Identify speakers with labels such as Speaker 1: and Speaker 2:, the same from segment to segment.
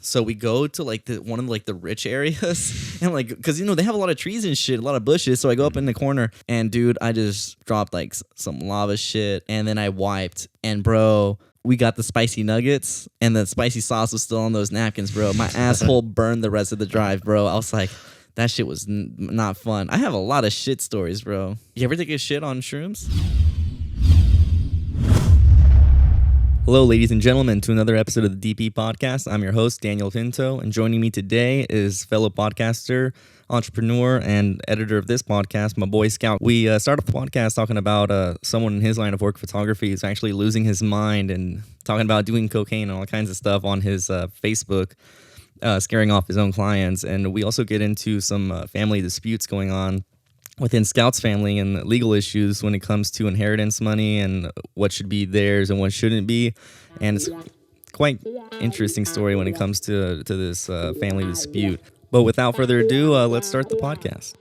Speaker 1: So we go to like one of like the rich areas, and like because they have a lot of trees and shit, a lot of bushes. So I go up in the corner, and dude, I just dropped like some lava shit, and then I wiped, and bro, we got the spicy nuggets, and the spicy sauce was still on those napkins, bro. My asshole burned the rest of the drive, bro. I was like, that shit was not fun. I have a lot of shit stories, bro. You ever take a shit on shrooms? Hello, ladies and gentlemen, to another episode of the DP Podcast. I'm your host, Daniel Pinto, and joining me today is fellow podcaster, entrepreneur, and editor of this podcast, my boy Scout. We start off the podcast talking about someone in his line of work, photography, who's actually losing his mind and talking about doing cocaine and all kinds of stuff on his Facebook, scaring off his own clients. And we also get into some family disputes going on within Scout's family and legal issues when it comes to inheritance money and what should be theirs and what shouldn't be. And it's quite interesting story when it comes to this family dispute. But without further ado, let's start the podcast.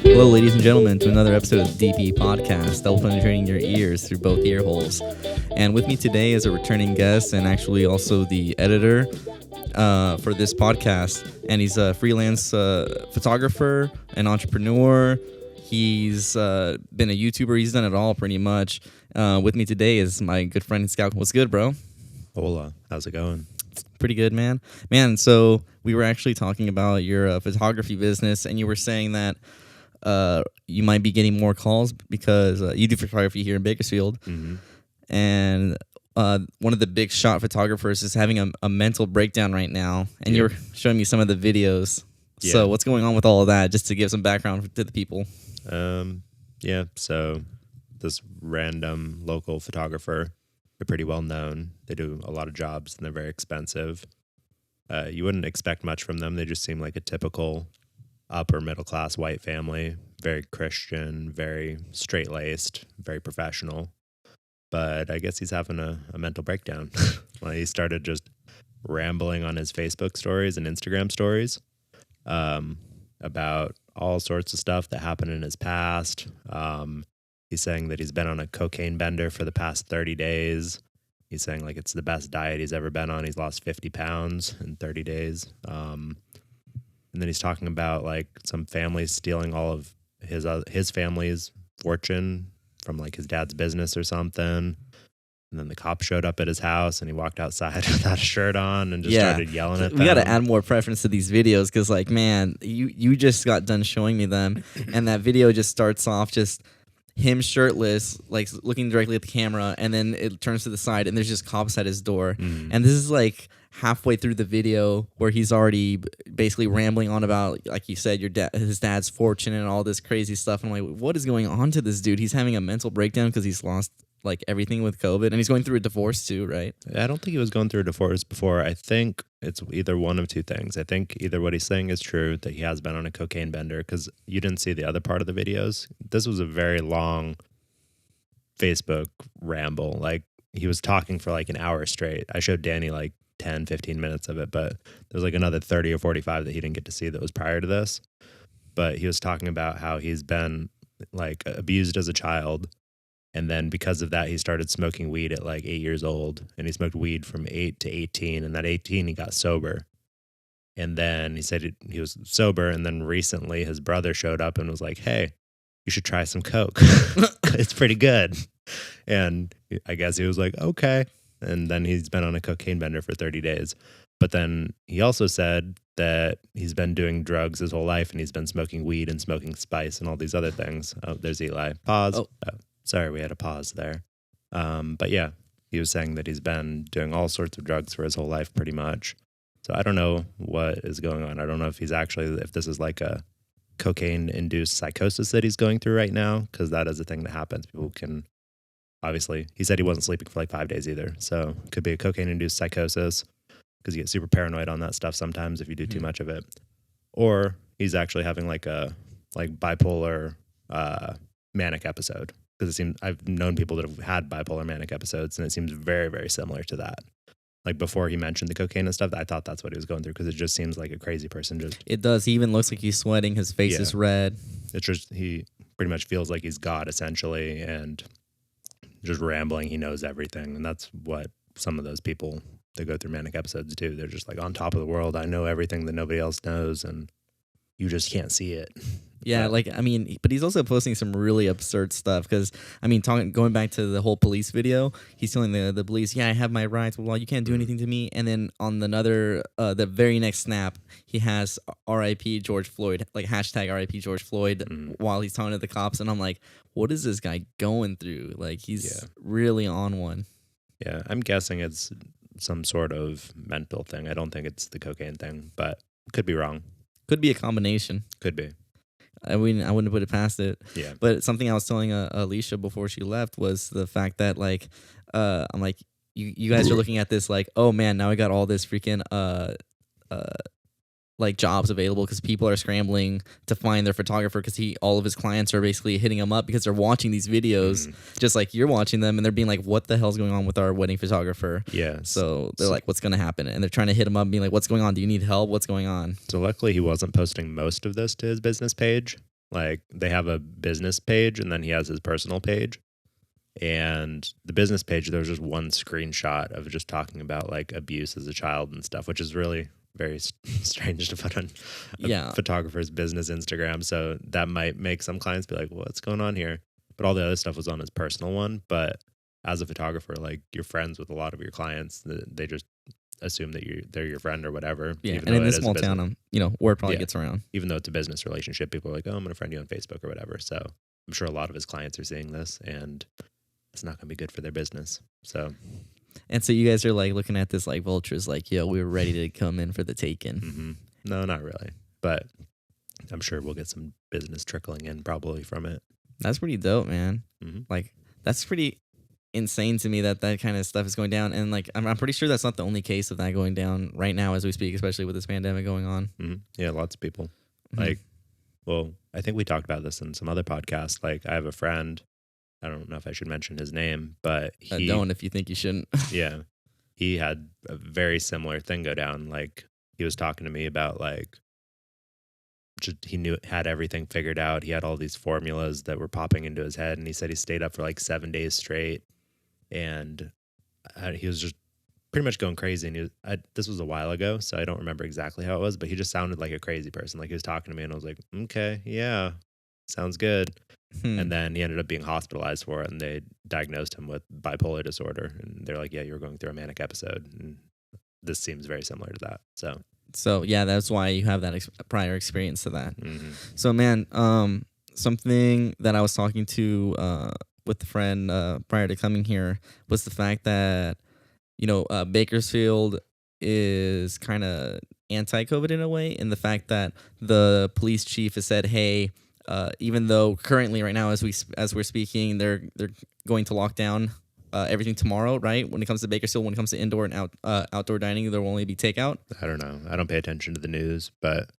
Speaker 1: Hello, ladies and gentlemen, to another episode of the DP Podcast, double penetrating your ears through both ear holes. And with me today is a returning guest and actually also the editor for this podcast. And he's a freelance photographer, an entrepreneur. He's been a YouTuber. He's done it all pretty much. With me today is my good friend Scout. What's good, bro?
Speaker 2: Hola. How's it going?
Speaker 1: Pretty good, man. So we were actually talking about your photography business, and you were saying that you might be getting more calls because you do photography here in Bakersfield.
Speaker 2: Mm-hmm.
Speaker 1: And one of the big shot photographers is having a mental breakdown right now. And you were showing me some of the videos. Yeah. So what's going on with all of that, just to give some background to the people?
Speaker 2: So this random local photographer, they're pretty well known. They do a lot of jobs and they're very expensive. You wouldn't expect much from them. They just seem like a typical upper middle class white family, very Christian, very straight laced, very professional. But I guess he's having a mental breakdown. Well, he started just rambling on his Facebook stories and Instagram stories about all sorts of stuff that happened in his past. He's saying that he's been on a cocaine bender for the past 30 days. He's saying like it's the best diet he's ever been on. He's lost 50 pounds in 30 days. And then he's talking about like some families stealing all of his family's fortune from like his dad's business or something. And then the cop showed up at his house and he walked outside without a shirt on and just started yelling at them.
Speaker 1: We got to add more preference to these videos because like, man, you just got done showing me them. And that video just starts off just him shirtless, like looking directly at the camera. And then it turns to the side and there's just cops at his door. Mm. And this is like halfway through the video where he's already basically rambling on about, like you said, his dad's fortune and all this crazy stuff. I'm like, what is going on to this dude? He's having a mental breakdown because he's lost like everything with COVID, and he's going through a divorce too, right?
Speaker 2: I don't think he was going through a divorce before. I think it's either one of two things. I think either what he's saying is true, that he has been on a cocaine bender, because you didn't see the other part of the videos. This was a very long Facebook ramble. Like he was talking for like an hour straight. I showed Danny like 10, 15 minutes of it, but there's like another 30 or 45 that he didn't get to see that was prior to this. But he was talking about how he's been like abused as a child. And then because of that, he started smoking weed at like 8 years old. And he smoked weed from 8 to 18. And at 18, he got sober. And then he said he was sober. And then recently his brother showed up and was like, hey, you should try some coke. It's pretty good. And I guess he was like, okay. And then he's been on a cocaine bender for 30 days. But then he also said that he's been doing drugs his whole life and he's been smoking weed and smoking spice and all these other things. Oh, there's Eli. Pause. Oh, sorry, we had a pause there. But yeah, he was saying that he's been doing all sorts of drugs for his whole life pretty much. So I don't know what is going on. I don't know if if this is like a cocaine-induced psychosis that he's going through right now, because that is a thing that happens. People can... Obviously, he said he wasn't sleeping for like 5 days either. So it could be a cocaine-induced psychosis because you get super paranoid on that stuff sometimes if you do too much of it. Or he's actually having like a bipolar manic episode. Because I've known people that have had bipolar manic episodes, and it seems very, very similar to that. like before he mentioned the cocaine and stuff, I thought that's what he was going through because it just seems like a crazy person. Just
Speaker 1: It does. He even looks like he's sweating. His face is red.
Speaker 2: it's just he pretty much feels like he's God essentially, and just rambling. He knows everything, and that's what some of those people that go through manic episodes do. They're just like on top of the world. I know everything that nobody else knows, and you just can't see it.
Speaker 1: Yeah,
Speaker 2: But,
Speaker 1: like I mean, but he's also posting some really absurd stuff because I mean, going back to the whole police video, he's telling the police, "Yeah, I have my rights. Well, you can't do anything to me." And then on the very next snap, he has R.I.P. George Floyd, like hashtag R.I.P. George Floyd, while he's talking to the cops, and I'm like, what is this guy going through? Like he's really on one.
Speaker 2: yeah, I'm guessing it's some sort of mental thing. I don't think it's the cocaine thing, but could be wrong.
Speaker 1: Could be a combination.
Speaker 2: Could be.
Speaker 1: I wouldn't put it past it.
Speaker 2: Yeah.
Speaker 1: But something I was telling Alicia before she left was the fact that like I'm like you guys are looking at this like, oh man, now I got all this freaking like jobs available because people are scrambling to find their photographer because all of his clients are basically hitting him up because they're watching these videos just like you're watching them and they're being like, what the hell's going on with our wedding photographer?
Speaker 2: Yeah.
Speaker 1: So they're like, what's going to happen? And they're trying to hit him up and being like, what's going on? Do you need help? What's going on?
Speaker 2: So luckily he wasn't posting most of this to his business page. Like they have a business page and then he has his personal page. And the business page, there was just one screenshot of just talking about like abuse as a child and stuff, which is really very strange to put on a photographer's business Instagram. So that might make some clients be like, what's going on here? But all the other stuff was on his personal one. But as a photographer, like you're friends with a lot of your clients. They just assume that they're your friend or whatever.
Speaker 1: Yeah, and in this small town, word probably gets around.
Speaker 2: Even though it's a business relationship, people are like, oh, I'm going to friend you on Facebook or whatever. So I'm sure a lot of his clients are seeing this and it's not going to be good for their business. So...
Speaker 1: And so you guys are like looking at this like vultures, like, yo, we were ready to come in for the taking.
Speaker 2: Mm-hmm. No, not really. But I'm sure we'll get some business trickling in probably from it.
Speaker 1: That's pretty dope, man.
Speaker 2: Mm-hmm.
Speaker 1: Like, that's pretty insane to me that kind of stuff is going down. And like, I'm pretty sure that's not the only case of that going down right now as we speak, especially with this pandemic going on.
Speaker 2: Mm-hmm. Yeah, lots of people.
Speaker 1: Mm-hmm.
Speaker 2: Like, well, I think we talked about this in some other podcast. Like, I have a friend. I don't know if I should mention his name, but he...
Speaker 1: don't if you think you shouldn't.
Speaker 2: Yeah. He had a very similar thing go down. Like, he was talking to me about, like, just, had everything figured out. He had all these formulas that were popping into his head, and he said he stayed up for, like, 7 days straight, and he was just pretty much going crazy. And this was a while ago, so I don't remember exactly how it was, but he just sounded like a crazy person. Like, he was talking to me, and I was like, okay, yeah, sounds good. And then he ended up being hospitalized for it, and they diagnosed him with bipolar disorder. And they're like, yeah, you were going through a manic episode. And this seems very similar to that.
Speaker 1: So yeah, that's why you have that prior experience to that.
Speaker 2: Mm-hmm.
Speaker 1: So, man, something that I was talking to with a friend prior to coming here was the fact that, Bakersfield is kind of anti-COVID in a way, in the fact that the police chief has said, hey, even though currently right now as we're speaking, they're going to lock down everything tomorrow, right? When it comes to Bakersfield, when it comes to indoor and outdoor dining, there will only be takeout.
Speaker 2: I don't know. I don't pay attention to the news, but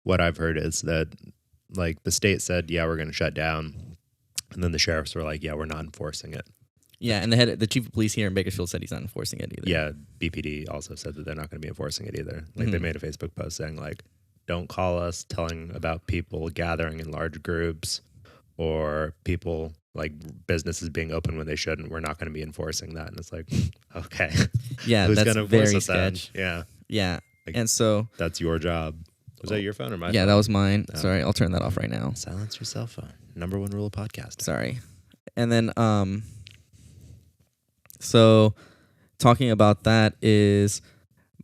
Speaker 2: what I've heard is that like the state said, yeah, we're going to shut down. And then the sheriffs were like, yeah, we're not enforcing it.
Speaker 1: Yeah, and the chief of police here in Bakersfield said he's not enforcing it either.
Speaker 2: Yeah, BPD also said that they're not going to be enforcing it either. Like they made a Facebook post saying like, don't call us telling about people gathering in large groups or people like businesses being open when they shouldn't. We're not going to be enforcing that. And it's like, okay.
Speaker 1: Yeah,
Speaker 2: who's
Speaker 1: that's
Speaker 2: gonna
Speaker 1: very sketch.
Speaker 2: Yeah.
Speaker 1: Yeah.
Speaker 2: Like,
Speaker 1: and so
Speaker 2: that's your job. Was that your phone or my phone?
Speaker 1: Yeah, that was mine. Oh. Sorry, I'll turn that off right now.
Speaker 2: Silence your cell phone. Number one rule of podcasting.
Speaker 1: Sorry. And then so talking about that is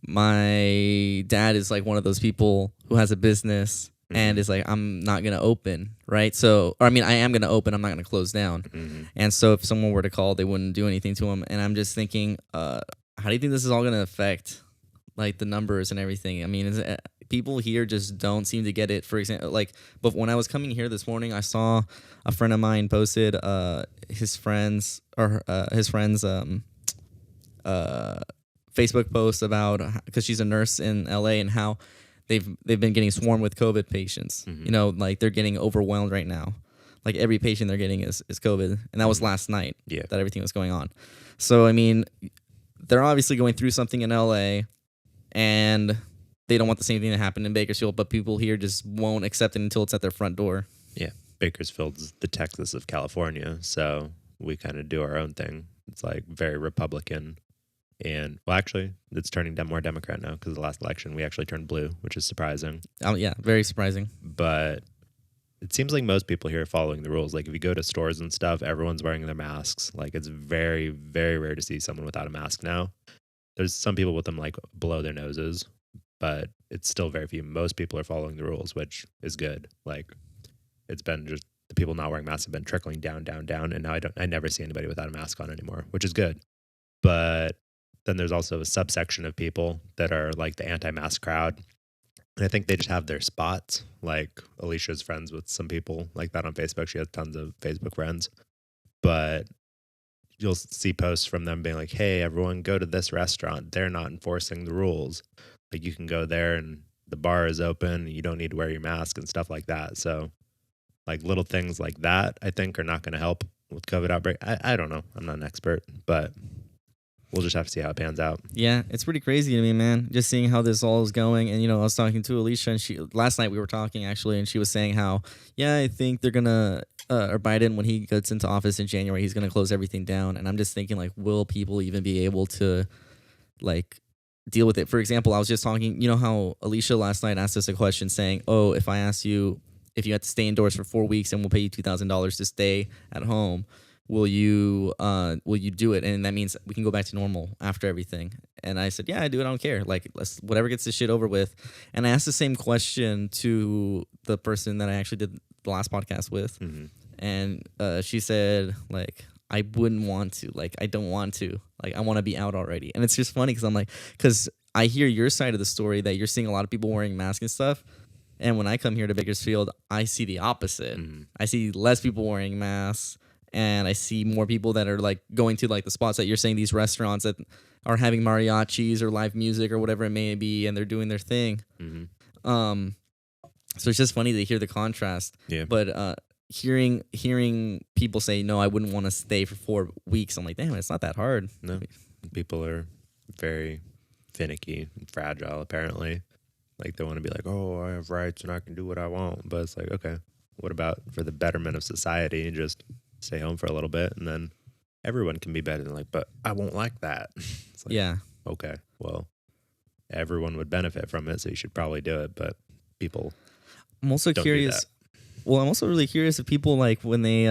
Speaker 1: my dad is like one of those people who has a business and is like, I'm not going to open, right? So, I am going to open, I'm not going to close down. And so if someone were to call, they wouldn't do anything to him. And I'm just thinking, how do you think this is all going to affect like the numbers and everything? I mean, people here just don't seem to get it. For example, but when I was coming here this morning, I saw a friend of mine posted his friend's Facebook post about, because she's a nurse in LA, and how they've been getting swarmed with COVID patients. Like they're getting overwhelmed right now. Like every patient they're getting is COVID, and that was last night.
Speaker 2: Yeah,
Speaker 1: that everything was going on. So I mean, they're obviously going through something in LA, and they don't want the same thing to happen in Bakersfield, but people here just won't accept it until it's at their front door.
Speaker 2: Yeah, Bakersfield's the Texas of California, so we kind of do our own thing. It's like very Republican, and well, actually, it's turning more Democrat now because the last election we actually turned blue, which is surprising.
Speaker 1: Yeah, very surprising.
Speaker 2: But it seems like most people here are following the rules. Like if you go to stores and stuff, everyone's wearing their masks. Like it's very, very rare to see someone without a mask now. There's some people with them like below their noses, but it's still very few. Most people are following the rules, which is good. Like it's been just the people not wearing masks have been trickling down, and now I never see anybody without a mask on anymore, which is good. But then there's also a subsection of people that are like the anti-mask crowd. And I think they just have their spots. Like Alicia's friends with some people like that on Facebook. She has tons of Facebook friends. But you'll see posts from them being like, hey, everyone go to this restaurant. They're not enforcing the rules. Like you can go there and the bar is open and you don't need to wear your mask and stuff like that. So like little things like that, I think are not going to help with COVID outbreak. I don't know. I'm not an expert, but we'll just have to see how it pans out.
Speaker 1: Yeah, it's pretty crazy to me, man. Just seeing how this all is going. And, I was talking to Alicia, and last night we were talking, actually, and she was saying how, yeah, I think they're going to, or Biden, when he gets into office in January, he's going to close everything down. And I'm just thinking, like, will people even be able to, like, deal with it? For example, I was just talking, how Alicia last night asked us a question saying, oh, if I ask you if you had to stay indoors for 4 weeks and we'll pay you $2,000 to stay at home, will you do it? And that means we can go back to normal after everything. And I said, yeah, I do it. I don't care. Like, whatever gets this shit over with. And I asked the same question to the person that I actually did the last podcast with. Mm-hmm. And she said, like, I wouldn't want to. Like, I don't want to. Like, I want to be out already. And it's just funny because I'm like, because I hear your side of the story that you're seeing a lot of people wearing masks and stuff. And when I come here to Bakersfield, I see the opposite. Mm-hmm. I see less people wearing masks. And I see more people that are like going to like the spots that you're saying, these restaurants that are having mariachis or live music or whatever it may be, and they're doing their thing. Mm-hmm. So it's just funny to hear the contrast. Yeah. But hearing people say, no, I wouldn't want to stay for 4 weeks. I'm like, damn, it's not that hard.
Speaker 2: No, people are very finicky and fragile, apparently. Like they want to be like, oh, I have rights and I can do what I want. But it's like, okay, what about for the betterment of society? Just stay home for a little bit and then everyone can be better than like, but I won't like that. It's like, yeah. Okay. Well, everyone would benefit from it. So you should probably do it. But people.
Speaker 1: I'm also curious. Well, I'm also really curious if people like when they,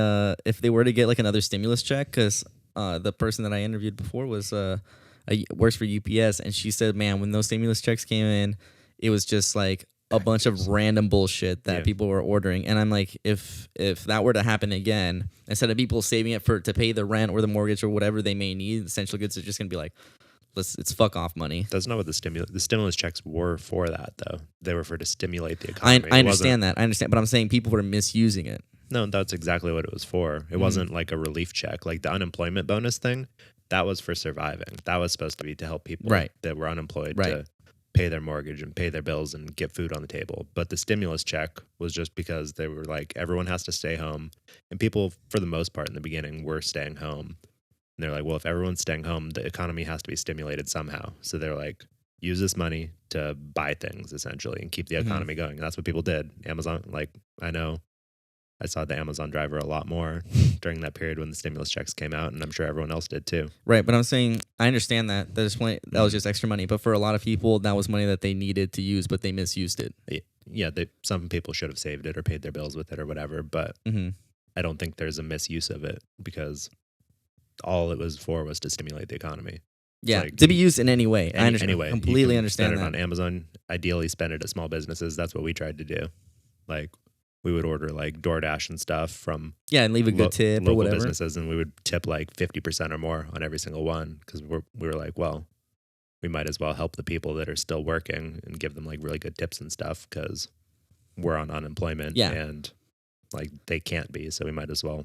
Speaker 1: if they were to get like another stimulus check, because the person that I interviewed before was, works for UPS. And she said, man, when those stimulus checks came in, it was just like a bunch of random bullshit that people were ordering. And I'm like, if that were to happen again, instead of people saving it to pay the rent or the mortgage or whatever they may need, essential goods are just going to be like, it's fuck off money.
Speaker 2: That's not what the stimulus checks were for that, though. They were for to stimulate the economy.
Speaker 1: I understand that. I understand. But I'm saying people were misusing it.
Speaker 2: No, that's exactly what it was for. It wasn't like a relief check. Like the unemployment bonus thing, that was for surviving. That was supposed to be to help people that were unemployed to pay their mortgage and pay their bills and get food on the table. But the stimulus check was just because they were like, everyone has to stay home. And people, for the most part in the beginning, were staying home. And they're like, well, if everyone's staying home, the economy has to be stimulated somehow. So they're like, use this money to buy things, essentially, and keep the economy going. And that's what people did. Amazon, like, I saw the Amazon driver a lot more during that period when the stimulus checks came out, and I'm sure everyone else did too.
Speaker 1: Right, but I'm saying I understand that that was just extra money, but for a lot of people, that was money that they needed to use, but they misused it.
Speaker 2: Yeah, some people should have saved it or paid their bills with it or whatever, but I don't think there's a misuse of it because all it was for was to stimulate the economy.
Speaker 1: Yeah, like, to be used in any way. I understand.
Speaker 2: Anyway,
Speaker 1: completely understand
Speaker 2: that.
Speaker 1: Spend
Speaker 2: it on Amazon. Ideally, spend it at small businesses. That's what we tried to do. Like, we would order like DoorDash and stuff from
Speaker 1: and leave a good tip or whatever
Speaker 2: businesses, and we would tip like 50% or more on every single one because we were like, well, we might as well help the people that are still working and give them like really good tips and stuff because we're on unemployment and like they can't be, so we might as well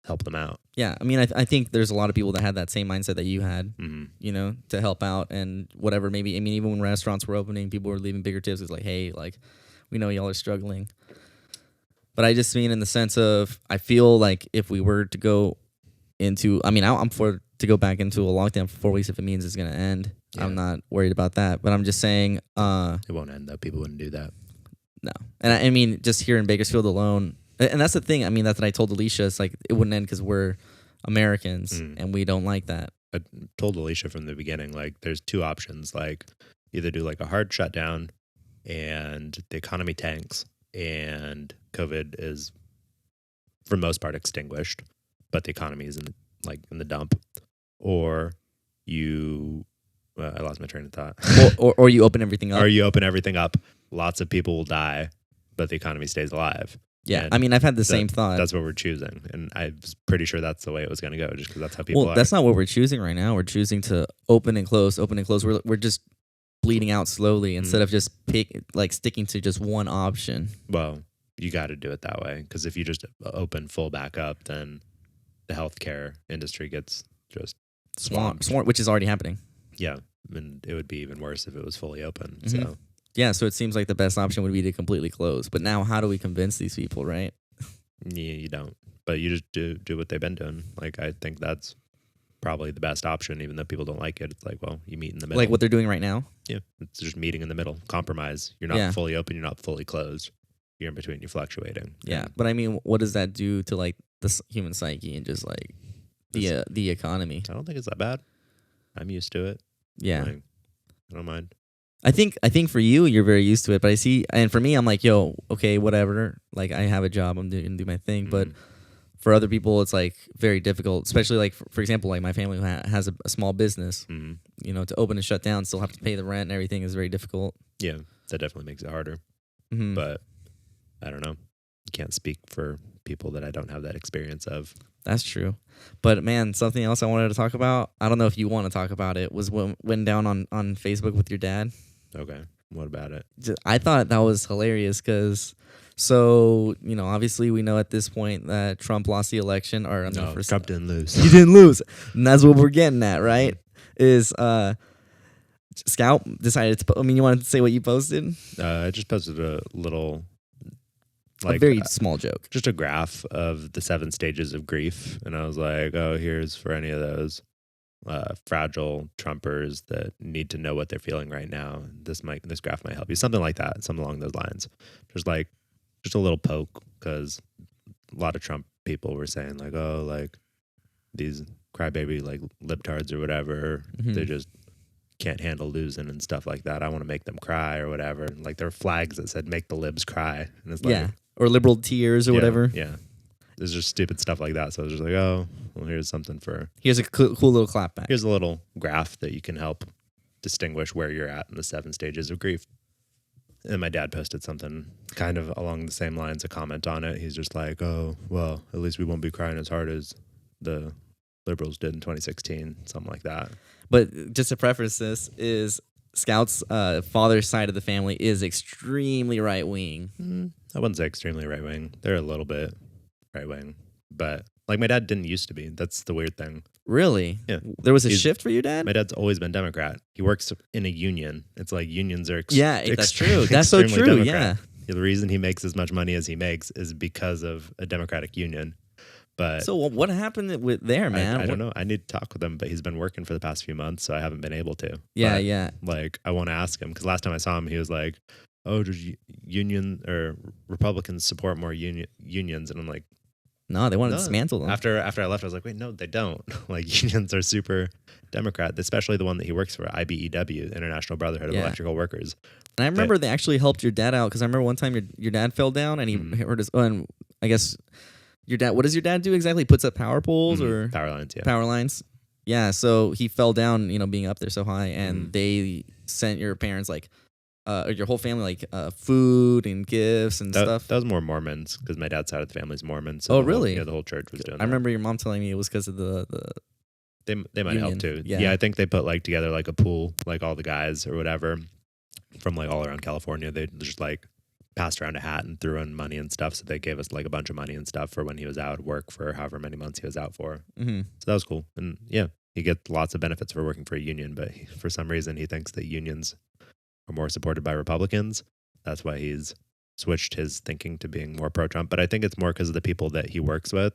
Speaker 2: help them out.
Speaker 1: Yeah, I mean, I think there's a lot of people that had that same mindset that you had, to help out and whatever. Maybe, I mean, even when restaurants were opening, people were leaving bigger tips. It's like, hey, like, we know y'all are struggling. But I just mean in the sense of, I feel like if we were to go into, I mean, I'm for to go back into a lockdown for 4 weeks if it means it's going to end.
Speaker 2: Yeah.
Speaker 1: I'm not worried about that. But I'm just saying,
Speaker 2: It won't end though. People wouldn't do that.
Speaker 1: no. And I mean, just here in Bakersfield alone, and that's the thing. I mean, that's what I told Alicia. It's like it wouldn't end because we're Americans and we don't like that.
Speaker 2: I told Alicia from the beginning, like, there's two options. Like, either do like a hard shutdown and the economy tanks and COVID is, for the most part, extinguished, but the economy is in the dump, or you, I lost my train of thought.
Speaker 1: or you open everything up.
Speaker 2: Or you open everything up. Lots of people will die, but the economy stays alive.
Speaker 1: Yeah,
Speaker 2: And
Speaker 1: I mean, I've had the same thought.
Speaker 2: That's what we're choosing, and I was pretty sure that's the way it was going to go, just because that's how people are.
Speaker 1: That's not what we're choosing right now. We're choosing to open and close, open and close. We're just bleeding out slowly instead of just sticking to just one option.
Speaker 2: Well, you got to do it that way, because if you just open full back up, then the healthcare industry gets just swamped.
Speaker 1: Which is already happening.
Speaker 2: Yeah, and it would be even worse if it was fully open.
Speaker 1: Mm-hmm.
Speaker 2: So
Speaker 1: yeah, so it seems like the best option would be to completely close. But now, how do we convince these people, right?
Speaker 2: yeah, you don't. But you just do what they've been doing. Like, I think that's probably the best option, even though people don't like it. It's like, well, you meet in the middle.
Speaker 1: Like what they're doing right now?
Speaker 2: Yeah, it's just meeting in the middle. Compromise. You're not fully open. You're not fully closed. You're in between. You're fluctuating.
Speaker 1: Yeah, but I mean, what does that do to like the human psyche and just like the economy?
Speaker 2: I don't think it's that bad. I'm used to it.
Speaker 1: Yeah,
Speaker 2: Like, I don't mind.
Speaker 1: I think for you, you're very used to it. But I see, and for me, I'm like, yo, okay, whatever. Like, I have a job. I'm gonna do my thing.
Speaker 2: Mm-hmm.
Speaker 1: But for other people, it's like very difficult. Especially like, for example, like my family has a small business.
Speaker 2: Mm-hmm.
Speaker 1: You know, to open and shut down, still have to pay the rent and everything is very difficult.
Speaker 2: Yeah, that definitely makes it harder.
Speaker 1: Mm-hmm.
Speaker 2: But I don't know. Can't speak for people that I don't have that experience of.
Speaker 1: That's true. But man, something else I wanted to talk about, I don't know if you want to talk about it, was what went down on Facebook with your dad.
Speaker 2: Okay. What about it?
Speaker 1: I thought that was hilarious because, so, you know, obviously we know at this point that Trump lost the election. Or
Speaker 2: No, Trump didn't lose.
Speaker 1: He didn't lose. And that's what we're getting at, right? Is Scout decided to, you want to say what you posted?
Speaker 2: I just posted a little,
Speaker 1: a very small joke.
Speaker 2: Just a graph of the 7 stages of grief. And I was like, oh, here's for any of those fragile Trumpers that need to know what they're feeling right now. This graph might help you. Something like that. Something along those lines. Just a little poke, because a lot of Trump people were saying like, oh, like these crybaby like libtards or whatever, they just can't handle losing and stuff like that. I want to make them cry or whatever. And like there were flags that said "Make the libs cry," and it's like,
Speaker 1: or liberal tears or whatever.
Speaker 2: Yeah, there's just stupid stuff like that. So I was just like, oh, well, here's something for.
Speaker 1: Here's a cool little clapback.
Speaker 2: Here's a little graph that you can help distinguish where you're at in the 7 stages of grief. And my dad posted something kind of along the same lines, a comment on it. He's just like, oh, well, at least we won't be crying as hard as the liberals did in 2016, something like that.
Speaker 1: But just to preface this, is Scout's father's side of the family is extremely right-wing.
Speaker 2: I wouldn't say extremely right-wing. They're a little bit right-wing. But like my dad didn't used to be. That's the weird thing. Really?
Speaker 1: Yeah. There was a shift for your dad?
Speaker 2: My dad's always been Democrat. He works in a union. It's like unions are
Speaker 1: that's true. That's so true,
Speaker 2: Democrat. Yeah. The reason he makes as much money as he makes is because of a Democratic union. But
Speaker 1: so what happened with there, man?
Speaker 2: I don't know. I need to talk with him, but he's been working for the past few months, so I haven't been able to.
Speaker 1: Yeah.
Speaker 2: Like, I want to ask him, because last time I saw him, he was like, oh, does union or Republicans support more unions? And I'm like,
Speaker 1: no, they want to dismantle them.
Speaker 2: After I left, I was like, wait, no, they don't. Like, unions are super Democrat, especially the one that he works for, IBEW, International Brotherhood of Electrical Workers.
Speaker 1: And I remember they actually helped your dad out, because I remember one time your dad fell down and he hurt his. And I guess your dad. What does your dad do exactly? He puts up power poles or
Speaker 2: power lines? Yeah,
Speaker 1: power lines. Yeah. So he fell down, being up there so high, and they sent your parents or your whole family food and gifts and stuff.
Speaker 2: That was more Mormons, because my dad's side of the family's Mormon. So
Speaker 1: really?
Speaker 2: The whole church was doing that.
Speaker 1: I remember your mom telling me it was because of the
Speaker 2: They might
Speaker 1: union.
Speaker 2: help too.
Speaker 1: Yeah,
Speaker 2: I think they put together a pool, all the guys or whatever from all around California. They just passed around a hat and threw in money and stuff. So they gave us a bunch of money and stuff for when he was out of work for however many months he was out for. Mm-hmm. So that was cool. And yeah, he gets lots of benefits for working for a union, but for some reason he thinks that unions are more supported by Republicans. That's why he's switched his thinking to being more pro-Trump. But I think it's more because of the people that he works with,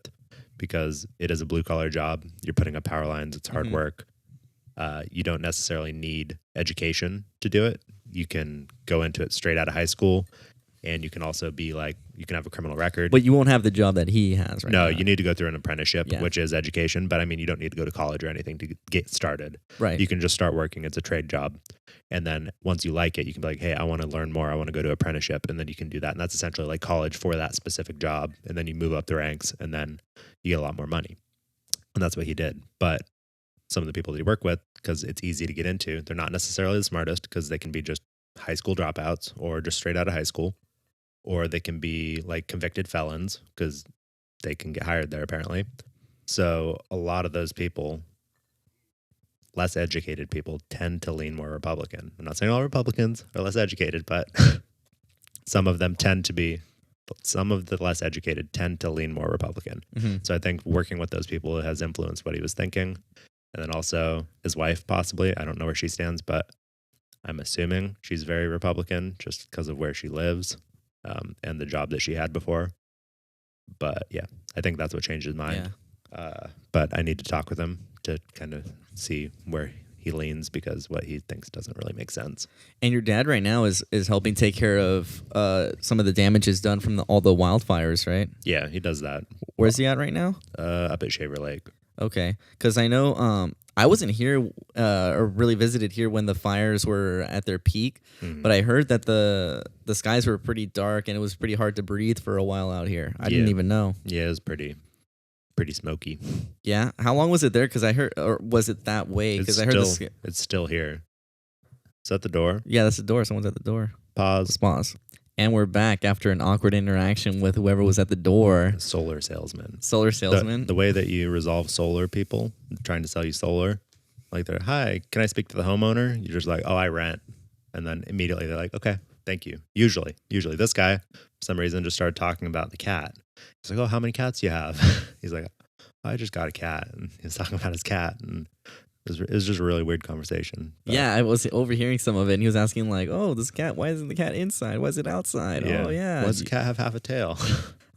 Speaker 2: because it is a blue-collar job. You're putting up power lines. It's hard work. You don't necessarily need education to do it. You can go into it straight out of high school, and you can also be like, you can have a criminal record.
Speaker 1: But you won't have the job that he has right now.
Speaker 2: No, you need to go through an apprenticeship, which is education. But I mean, you don't need to go to college or anything to get started.
Speaker 1: Right.
Speaker 2: You can just start working. It's a trade job. And then once you like it, you can be like, hey, I want to learn more. I want to go to apprenticeship. And then you can do that. And that's essentially like college for that specific job. And then you move up the ranks, and then you get a lot more money. And that's what he did. But some of the people that he worked with, because it's easy to get into, they're not necessarily the smartest, because they can be just high school dropouts or just straight out of high school. Or they can be like convicted felons, because they can get hired there apparently. So a lot of those people, less educated people, tend to lean more Republican. I'm not saying all Republicans are less educated, but some of them tend to be, some of the less educated tend to lean more Republican. So I think working with those people has influenced what he was thinking. And then also his wife, possibly. I don't know where she stands, but I'm assuming she's very Republican just because of where she lives. And the job that she had before. But yeah, I think that's what changed his mind. Yeah. But I need to talk with him to kind of see where he leans, because what he thinks doesn't really make sense.
Speaker 1: And your dad right now is helping take care of some of the damages done from all the wildfires, right?
Speaker 2: Yeah, he does that.
Speaker 1: Where's he at right now?
Speaker 2: Up at Shaver Lake.
Speaker 1: Okay, because I know I wasn't here or really visited here when the fires were at their peak, but I heard that the skies were pretty dark and it was pretty hard to breathe for a while out here. I didn't even know.
Speaker 2: Yeah, it was pretty smoky.
Speaker 1: Yeah, how long was it there? Because I heard, or was it that way? Because I heard
Speaker 2: it's still here. Is that the door?
Speaker 1: Yeah, that's the door. Someone's at the door.
Speaker 2: Pause.
Speaker 1: And we're back after an awkward interaction with whoever was at the door.
Speaker 2: Solar salesman.
Speaker 1: The
Speaker 2: way that you resolve solar people trying to sell you solar, like they're, hi, can I speak to the homeowner? You're just like, oh, I rent. And then immediately they're like, okay, thank you. Usually this guy, for some reason, just started talking about the cat. He's like, oh, how many cats do you have? He's like, oh, I just got a cat. And he was talking about his cat. And it was just a really weird conversation. But
Speaker 1: yeah, I was overhearing some of it, and he was asking like, "Oh, this cat, why isn't the cat inside? Why is it outside?
Speaker 2: Yeah.
Speaker 1: Oh, yeah.
Speaker 2: Why does the cat have half a tail?"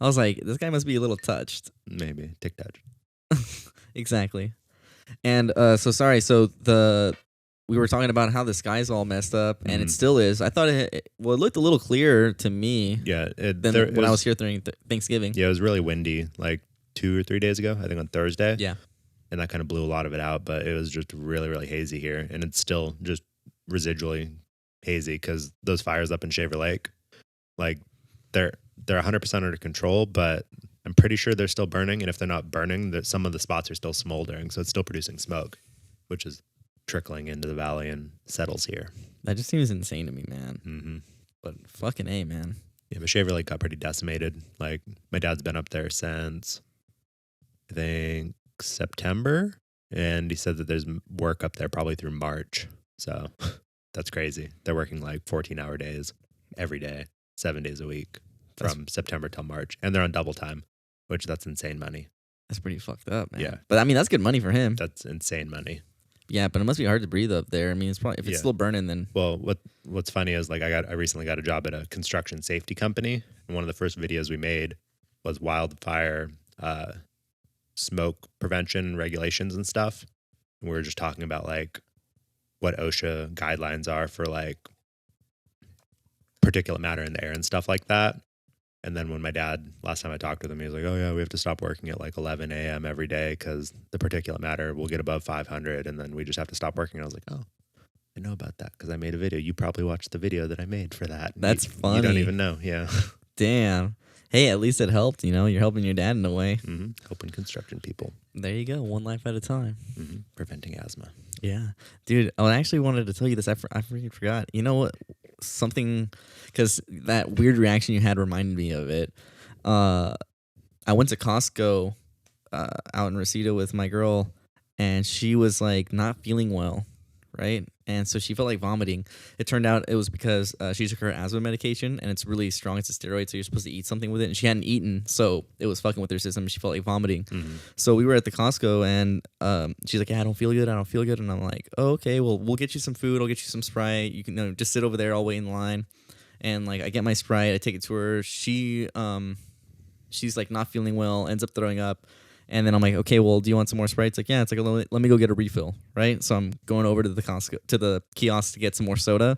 Speaker 1: I was like, this guy must be a little touched.
Speaker 2: Maybe tick touch.
Speaker 1: Exactly. And so we were talking about how the sky's all messed up, and it still is. I thought it looked a little clearer to me.
Speaker 2: Yeah,
Speaker 1: than when I was here during Thanksgiving.
Speaker 2: Yeah, it was really windy, like 2 or 3 days ago. I think on Thursday.
Speaker 1: Yeah.
Speaker 2: And that kind of blew a lot of it out, but it was just really, really hazy here. And it's still just residually hazy because those fires up in Shaver Lake, like they're 100% under control, but I'm pretty sure they're still burning. And if they're not burning, that some of the spots are still smoldering. So it's still producing smoke, which is trickling into the valley and settles here.
Speaker 1: That just seems insane to me, man.
Speaker 2: Mm-hmm.
Speaker 1: But fucking A, man.
Speaker 2: Yeah, but Shaver Lake got pretty decimated. Like my dad's been up there since, I think, September, and he said that there's work up there probably through March. So that's crazy. They're working like 14-hour days every day, 7 days a week from September till March, and they're on double time, which that's insane money.
Speaker 1: That's pretty fucked up, man.
Speaker 2: Yeah,
Speaker 1: but I mean that's good money for him.
Speaker 2: That's insane money.
Speaker 1: Yeah, but it must be hard to breathe up there. I mean, it's probably if it's still burning, then.
Speaker 2: Well, what's funny is like I recently got a job at a construction safety company, and one of the first videos we made was wildfire smoke prevention regulations and stuff. And we were just talking about like what OSHA guidelines are for like particulate matter in the air and stuff like that. And then when my dad, last time I talked with him, he was like, oh yeah, we have to stop working at like 11 a.m. every day because the particulate matter will get above 500 and then we just have to stop working. And I was like, oh, I know about that because I made a video. You probably watched the video that I made for that.
Speaker 1: That's funny.
Speaker 2: You don't even know. Yeah.
Speaker 1: Damn. Hey, at least it helped, you're helping your dad in a way.
Speaker 2: Mm-hmm. Helping construction people.
Speaker 1: There you go, one life at a time.
Speaker 2: Mm-hmm. Preventing asthma.
Speaker 1: Yeah. Dude, I actually wanted to tell you this. I freaking forgot. You know what? Something, because that weird reaction you had reminded me of it. I went to Costco out in Reseda with my girl, and she was like not feeling well, right? And so she felt like vomiting. It turned out it was because she took her asthma medication, and it's really strong. It's a steroid, so you're supposed to eat something with it. And she hadn't eaten, so it was fucking with her system, and she felt like vomiting. Mm-hmm. So we were at the Costco, and she's like, yeah, I don't feel good. And I'm like, oh, okay, well, we'll get you some food. I'll get you some Sprite. You can just sit over there. I'll wait in line. and like I get my Sprite, I take it to her. She's like not feeling well, ends up throwing up. And then I'm like, okay, well, do you want some more Sprite? It's like, yeah. It's like, let me go get a refill, right? So I'm going over to the kiosk to get some more soda.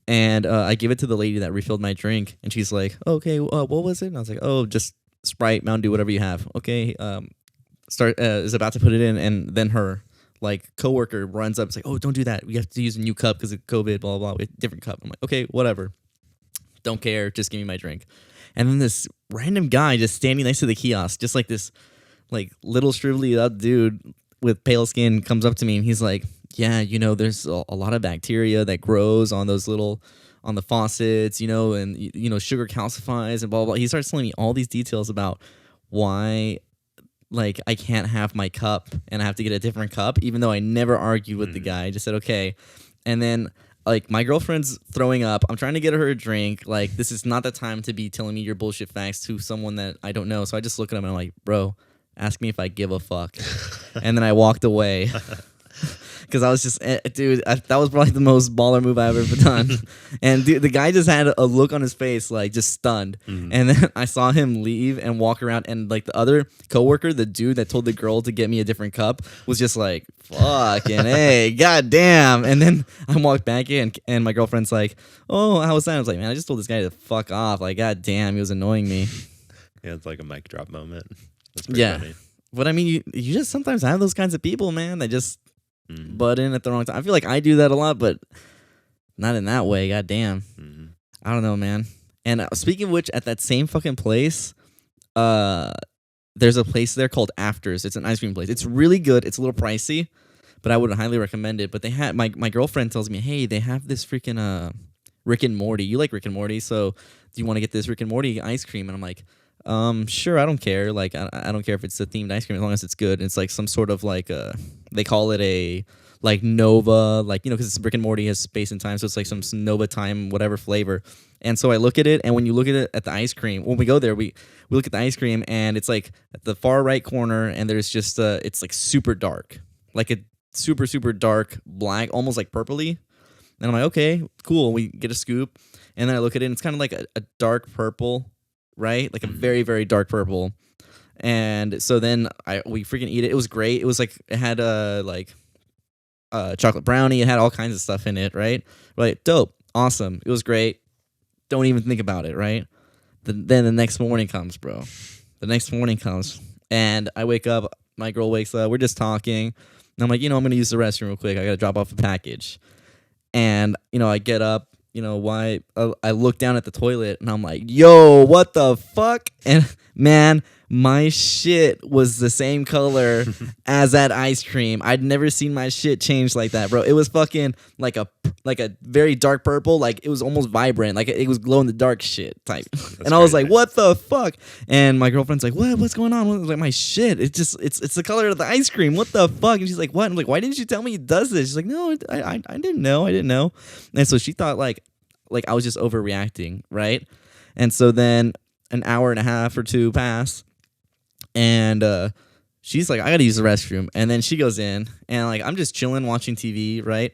Speaker 1: And I give it to the lady that refilled my drink, and she's like, okay, what was it? And I was like, oh, just Sprite, Mountain Dew, whatever you have. Okay, is about to put it in, and then her like coworker runs up. It's like, oh, don't do that. We have to use a new cup because of COVID. Blah blah blah. Different cup. I'm like, okay, whatever. Don't care. Just give me my drink. And then this random guy just standing next to the kiosk, just like this, like little shrivelly up dude with pale skin, comes up to me and he's like, yeah, there's a lot of bacteria that grows on the faucets, and sugar calcifies and blah, blah, blah. He starts telling me all these details about why, like, I can't have my cup and I have to get a different cup, even though I never argued with the guy. I just said, okay. And then, like, my girlfriend's throwing up. I'm trying to get her a drink. Like, this is not the time to be telling me your bullshit facts to someone that I don't know. So I just look at him and I'm like, bro, ask me if I give a fuck. And then I walked away. Because I was just, dude, that was probably the most baller move I've ever done. And dude, the guy just had a look on his face, like, just stunned. Mm-hmm. And then I saw him leave and walk around. And, like, the other coworker, the dude that told the girl to get me a different cup, was just like, fucking hey, goddamn. And then I walked back in, and my girlfriend's like, oh, how was that? I was like, man, I just told this guy to fuck off. Like, goddamn, he was annoying me.
Speaker 2: Yeah, it's like a mic drop moment. That's pretty funny.
Speaker 1: But, I mean, you just sometimes have those kinds of people, man, that just butt in at the wrong time. I feel like I do that a lot, but not in that way. God damn. Mm-hmm. I don't know, man. And speaking of which, at that same fucking place, there's a place there called Afters. It's an ice cream place. It's really good. It's a little pricey, but I would highly recommend it. But they had my girlfriend tells me, hey, they have this freaking Rick and Morty. You like Rick and Morty, so do you want to get this Rick and Morty ice cream? And I'm like, sure, I don't care. Like, I don't care if it's a themed ice cream as long as it's good. And it's like some sort of like they call it a like Nova, like, because it's Rick and Morty has space and time, so it's like some Nova time whatever flavor. And so I look at it, and when you look at it at the ice cream, when we go there, we look at the ice cream, and it's like at the far right corner, and there's just it's like super dark, like a super super dark black, almost like purpley. And I'm like, okay, cool. We get a scoop, and then I look at it, and it's kind of like a dark purple. Right? Like a very, very dark purple. And so then we freaking eat it. It was great. It was like, it had chocolate brownie. It had all kinds of stuff in it, right? We're like, dope. Awesome. It was great. Don't even think about it, right? Then the next morning comes, bro. The next morning comes. And I wake up. My girl wakes up. We're just talking. And I'm like, I'm going to use the restroom real quick. I got to drop off a package. And, I get up. Why I look down at the toilet and I'm like, yo, what the fuck? And man, my shit was the same color as that ice cream. I'd never seen my shit change like that, bro. It was fucking like a very dark purple, like it was almost vibrant, like it was glow in the dark shit type. And I was like, what the fuck? And my girlfriend's like, what's going on? I was like, my shit, it's the color of the ice cream. What the fuck? And she's like, what? I'm like, why didn't you tell me it does this? She's like, no, I didn't know. And so she thought like I was just overreacting, right? And so then an hour and a half or two pass, and she's like, I gotta use the restroom. And then she goes in, and like I'm just chilling watching TV, right?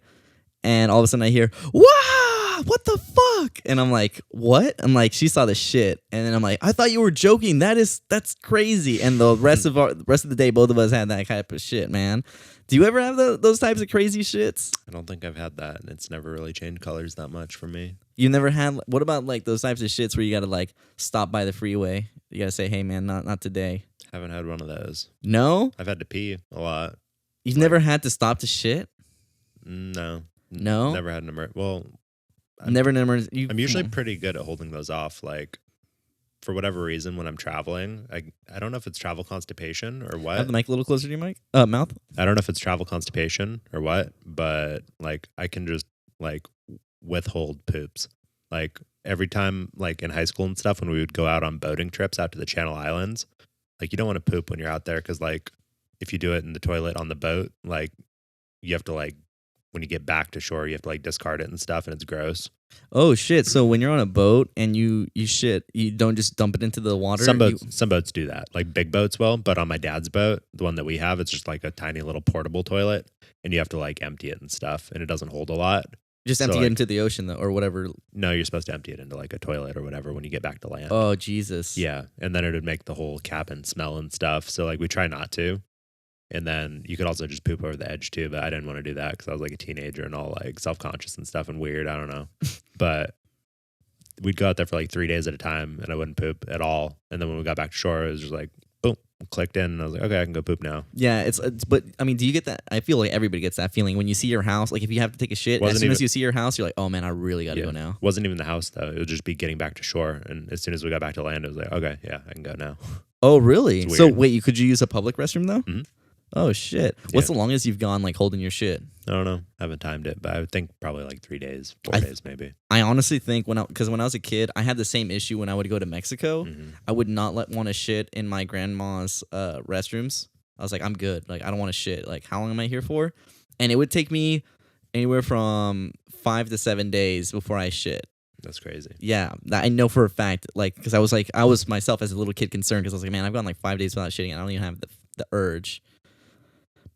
Speaker 1: And all of a sudden I hear, wow, what the fuck? And I'm like, what? I'm like, she saw the shit. And then I'm like, I thought you were joking. That's crazy. And the rest of the day, both of us had that type of shit, man. Do you ever have those types of crazy shits?
Speaker 2: I don't think I've had that. It's never really changed colors that much for me.
Speaker 1: You never had? What about like those types of shits where you gotta like stop by the freeway? You gotta say, hey man, not today.
Speaker 2: Haven't had one of those.
Speaker 1: No?
Speaker 2: I've had to pee a lot.
Speaker 1: You've never had to stop to shit?
Speaker 2: No.
Speaker 1: No?
Speaker 2: Never had an emergency. Well,
Speaker 1: never an emergency.
Speaker 2: I'm usually pretty good at holding those off. Like, for whatever reason, when I'm traveling, I don't know if it's travel constipation or what.
Speaker 1: Have the mic a little closer to your mouth.
Speaker 2: I don't know if it's travel constipation or what, but like I can just like withhold poops. Like every time, like in high school and stuff, when we would go out on boating trips out to the Channel Islands, like you don't want to poop when you're out there because like if you do it in the toilet on the boat, like you have to like when you get back to shore, you have to like discard it and stuff, and it's gross.
Speaker 1: Oh shit! So when you're on a boat and you shit, you don't just dump it into the water.
Speaker 2: Some boats do that, like big boats will. But on my dad's boat, the one that we have, it's just like a tiny little portable toilet, and you have to like empty it and stuff, and it doesn't hold a lot.
Speaker 1: Just
Speaker 2: So,
Speaker 1: empty it
Speaker 2: like,
Speaker 1: into the ocean though, or whatever.
Speaker 2: no, you're supposed to empty it into like a toilet or whatever when you get back to land.
Speaker 1: Oh Jesus.
Speaker 2: Yeah, and then it would make the whole cabin smell and stuff. So like we try not to. And then you could also just poop over the edge too, but I didn't want to do that because I was like a teenager and all like self-conscious and stuff and weird. I don't know. But we'd go out there for like 3 days at a time and I wouldn't poop at all. And then when we got back to shore, it was just like, boom, clicked in and I was like, okay, I can go poop now.
Speaker 1: Yeah, it's but I mean, do you get that? I feel like everybody gets that feeling when you see your house. Like if you have to take a shit, as soon as you see your house, you're like, oh man, I really got to go now.
Speaker 2: Wasn't even the house though. It would just be getting back to shore. And as soon as we got back to land, it was like, okay, yeah, I can go now.
Speaker 1: Oh really? So wait, could you use a public restroom though?
Speaker 2: Mm-hmm.
Speaker 1: Oh shit! What's the longest you've gone like holding your shit?
Speaker 2: I don't know. I haven't timed it, but I would think probably like 3 days, 4 days maybe.
Speaker 1: I honestly think when I was a kid, I had the same issue when I would go to Mexico.
Speaker 2: Mm-hmm.
Speaker 1: I would not want to shit in my grandma's restrooms. I was like, I'm good. Like I don't want to shit. Like how long am I here for? And it would take me anywhere from 5 to 7 days before I shit.
Speaker 2: That's crazy.
Speaker 1: Yeah, I know for a fact. Like because I was myself as a little kid concerned because I was like, man, I've gone like 5 days without shitting. And I don't even have the urge.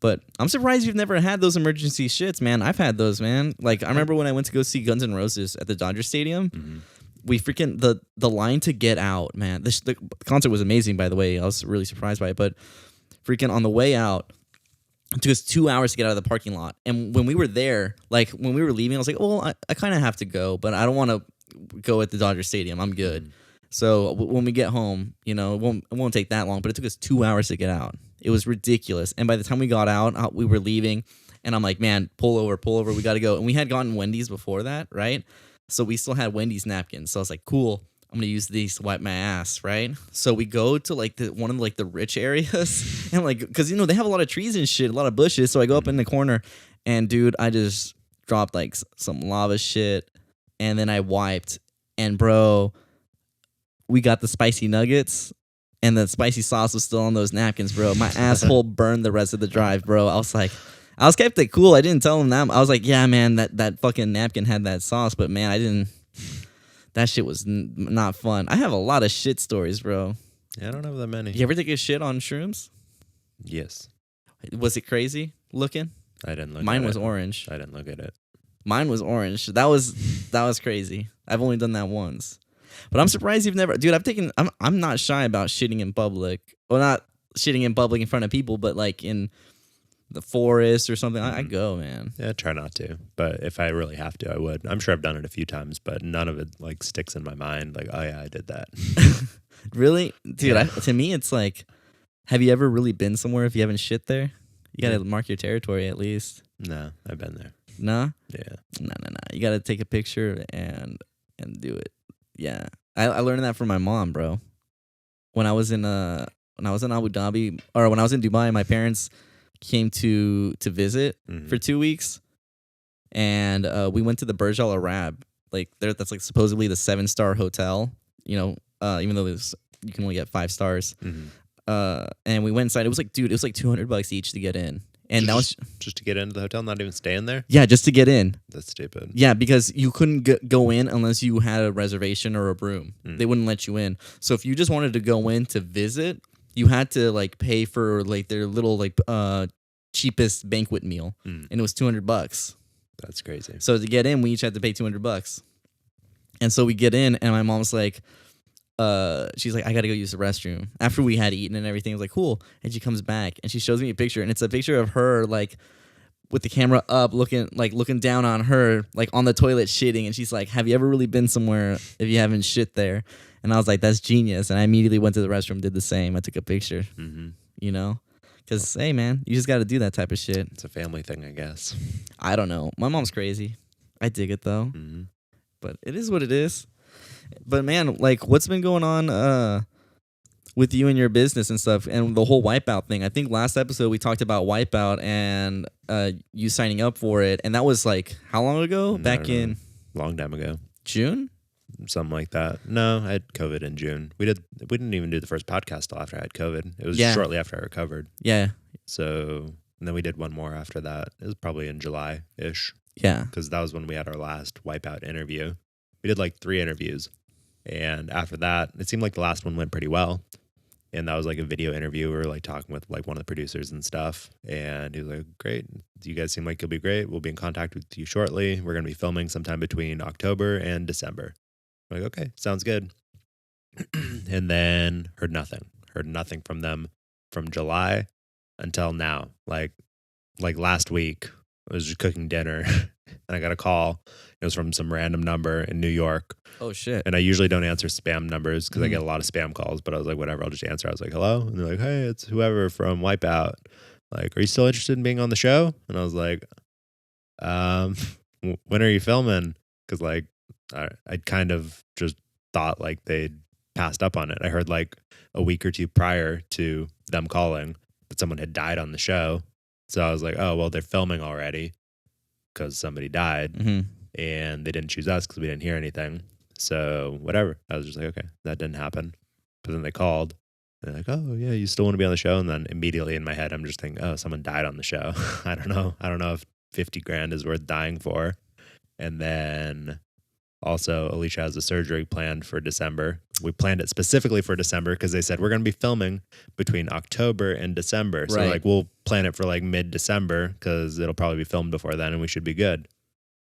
Speaker 1: But I'm surprised you've never had those emergency shits, man. I've had those, man. Like I remember when I went to go see Guns N' Roses at the Dodger Stadium. Mm-hmm. We freaking the line to get out, man. The concert was amazing, by the way. I was really surprised by it. But freaking on the way out, it took us 2 hours to get out of the parking lot. And when we were there, like when we were leaving, I was like, well, I kind of have to go, but I don't want to go at the Dodger Stadium. I'm good. Mm-hmm. So when we get home, you know, it won't take that long. But it took us 2 hours to get out. It was ridiculous. And by the time we got out, we were leaving. And I'm like, man, pull over. We got to go. And we had gotten Wendy's before that, right? So we still had Wendy's napkins. So I was like, cool. I'm going to use these to wipe my ass, right? So we go to like one of like the rich areas. And like, because, you know, they have a lot of trees and shit, a lot of bushes. So I go up in the corner. And, dude, I just dropped like some lava shit. And then I wiped. And, bro, we got the spicy nuggets. And the spicy sauce was still on those napkins, bro. My asshole burned the rest of the drive, bro. I was kept it cool. I didn't tell him that. I was like, yeah, man, that fucking napkin had that sauce. But, man, I didn't. That shit was not fun. I have a lot of shit stories, bro.
Speaker 2: Yeah, I don't have that many.
Speaker 1: You ever take a shit on shrooms?
Speaker 2: Yes.
Speaker 1: Was it crazy looking?
Speaker 2: I didn't look
Speaker 1: Mine
Speaker 2: at it.
Speaker 1: was orange.
Speaker 2: I didn't look at it.
Speaker 1: Mine was orange. That was crazy. I've only done that once. But I'm surprised you've never, dude. I'm not shy about shitting in public. Well, not shitting in public in front of people, but like in the forest or something. I go, man.
Speaker 2: Yeah, I try not to. But if I really have to, I would. I'm sure I've done it a few times, but none of it like sticks in my mind. Like, oh yeah, I did that.
Speaker 1: Really, dude? Yeah. To me, it's like, have you ever really been somewhere if you haven't shit there? You gotta mark your territory at least.
Speaker 2: No, I've been there.
Speaker 1: No?
Speaker 2: Yeah.
Speaker 1: No. You gotta take a picture and do it. Yeah, I learned that from my mom, bro. When I was in Abu Dhabi, or when I was in Dubai, my parents came to visit for 2 weeks, and we went to the Burj Al Arab. Like that's like supposedly the 7-star hotel. You know, even though you can only get 5 stars. Mm-hmm. And we went inside. It was like, dude, it was like $200 each to get in. And that was
Speaker 2: just to get into the hotel, not even staying there?
Speaker 1: Yeah, just to get in.
Speaker 2: That's stupid.
Speaker 1: Yeah, because you couldn't go in unless you had a reservation or a room. They wouldn't let you in. So if you just wanted to go in to visit, you had to like pay for like their little like cheapest banquet meal, and it was $200.
Speaker 2: That's crazy.
Speaker 1: So to get in, we each had to pay $200. And so we get in, and my mom's like, she's like, I gotta go use the restroom. After we had eaten and everything, I was like, cool. And she comes back and she shows me a picture, and it's a picture of her like with the camera up, looking down on her, like on the toilet shitting. And she's like, have you ever really been somewhere if you haven't shit there? And I was like, that's genius. And I immediately went to the restroom, did the same. I took a picture, you know, because hey, man, you just got to do that type of shit.
Speaker 2: It's a family thing, I guess.
Speaker 1: I don't know. My mom's crazy. I dig it though, but it is what it is. But man, like, what's been going on with you and your business and stuff, and the whole Wipeout thing? I think last episode we talked about Wipeout and you signing up for it, and that was like how long ago? Back in
Speaker 2: long time ago,
Speaker 1: June,
Speaker 2: something like that. No, I had COVID in June. We didn't even do the first podcast till after I had COVID. It was shortly after I recovered. Yeah. So and then we did one more after that. It was probably in July-ish. Yeah, because that was when we had our last Wipeout interview. We did like 3 interviews. And after that, it seemed like the last one went pretty well. And that was like a video interview. We were like talking with like one of the producers and stuff. And he was like, great. You guys seem like you'll be great. We'll be in contact with you shortly. We're going to be filming sometime between October and December. I'm like, okay, sounds good. And then heard nothing from them from July until now. Like last week, I was just cooking dinner and I got a call. It was from some random number in New York.
Speaker 1: Oh, shit.
Speaker 2: And I usually don't answer spam numbers because I get a lot of spam calls, but I was like, whatever, I'll just answer. I was like, hello? And they're like, hey, it's whoever from Wipeout. Like, are you still interested in being on the show? And I was like, when are you filming? Because like, I kind of just thought like they'd passed up on it. I heard like a week or two prior to them calling that someone had died on the show. So I was like, oh, well, they're filming already because somebody died.
Speaker 1: Mm-hmm.
Speaker 2: And they didn't choose us because we didn't hear anything. So whatever. I was just like, okay, that didn't happen. But then they called. They're like, oh yeah, you still want to be on the show? And then immediately in my head, I'm just thinking, oh, someone died on the show. I don't know if 50 grand is worth dying for. And then also Alicia has a surgery planned for December. We planned it specifically for December because they said we're going to be filming between October and December. So like we'll plan it for like mid-December because it'll probably be filmed before then and we should be good.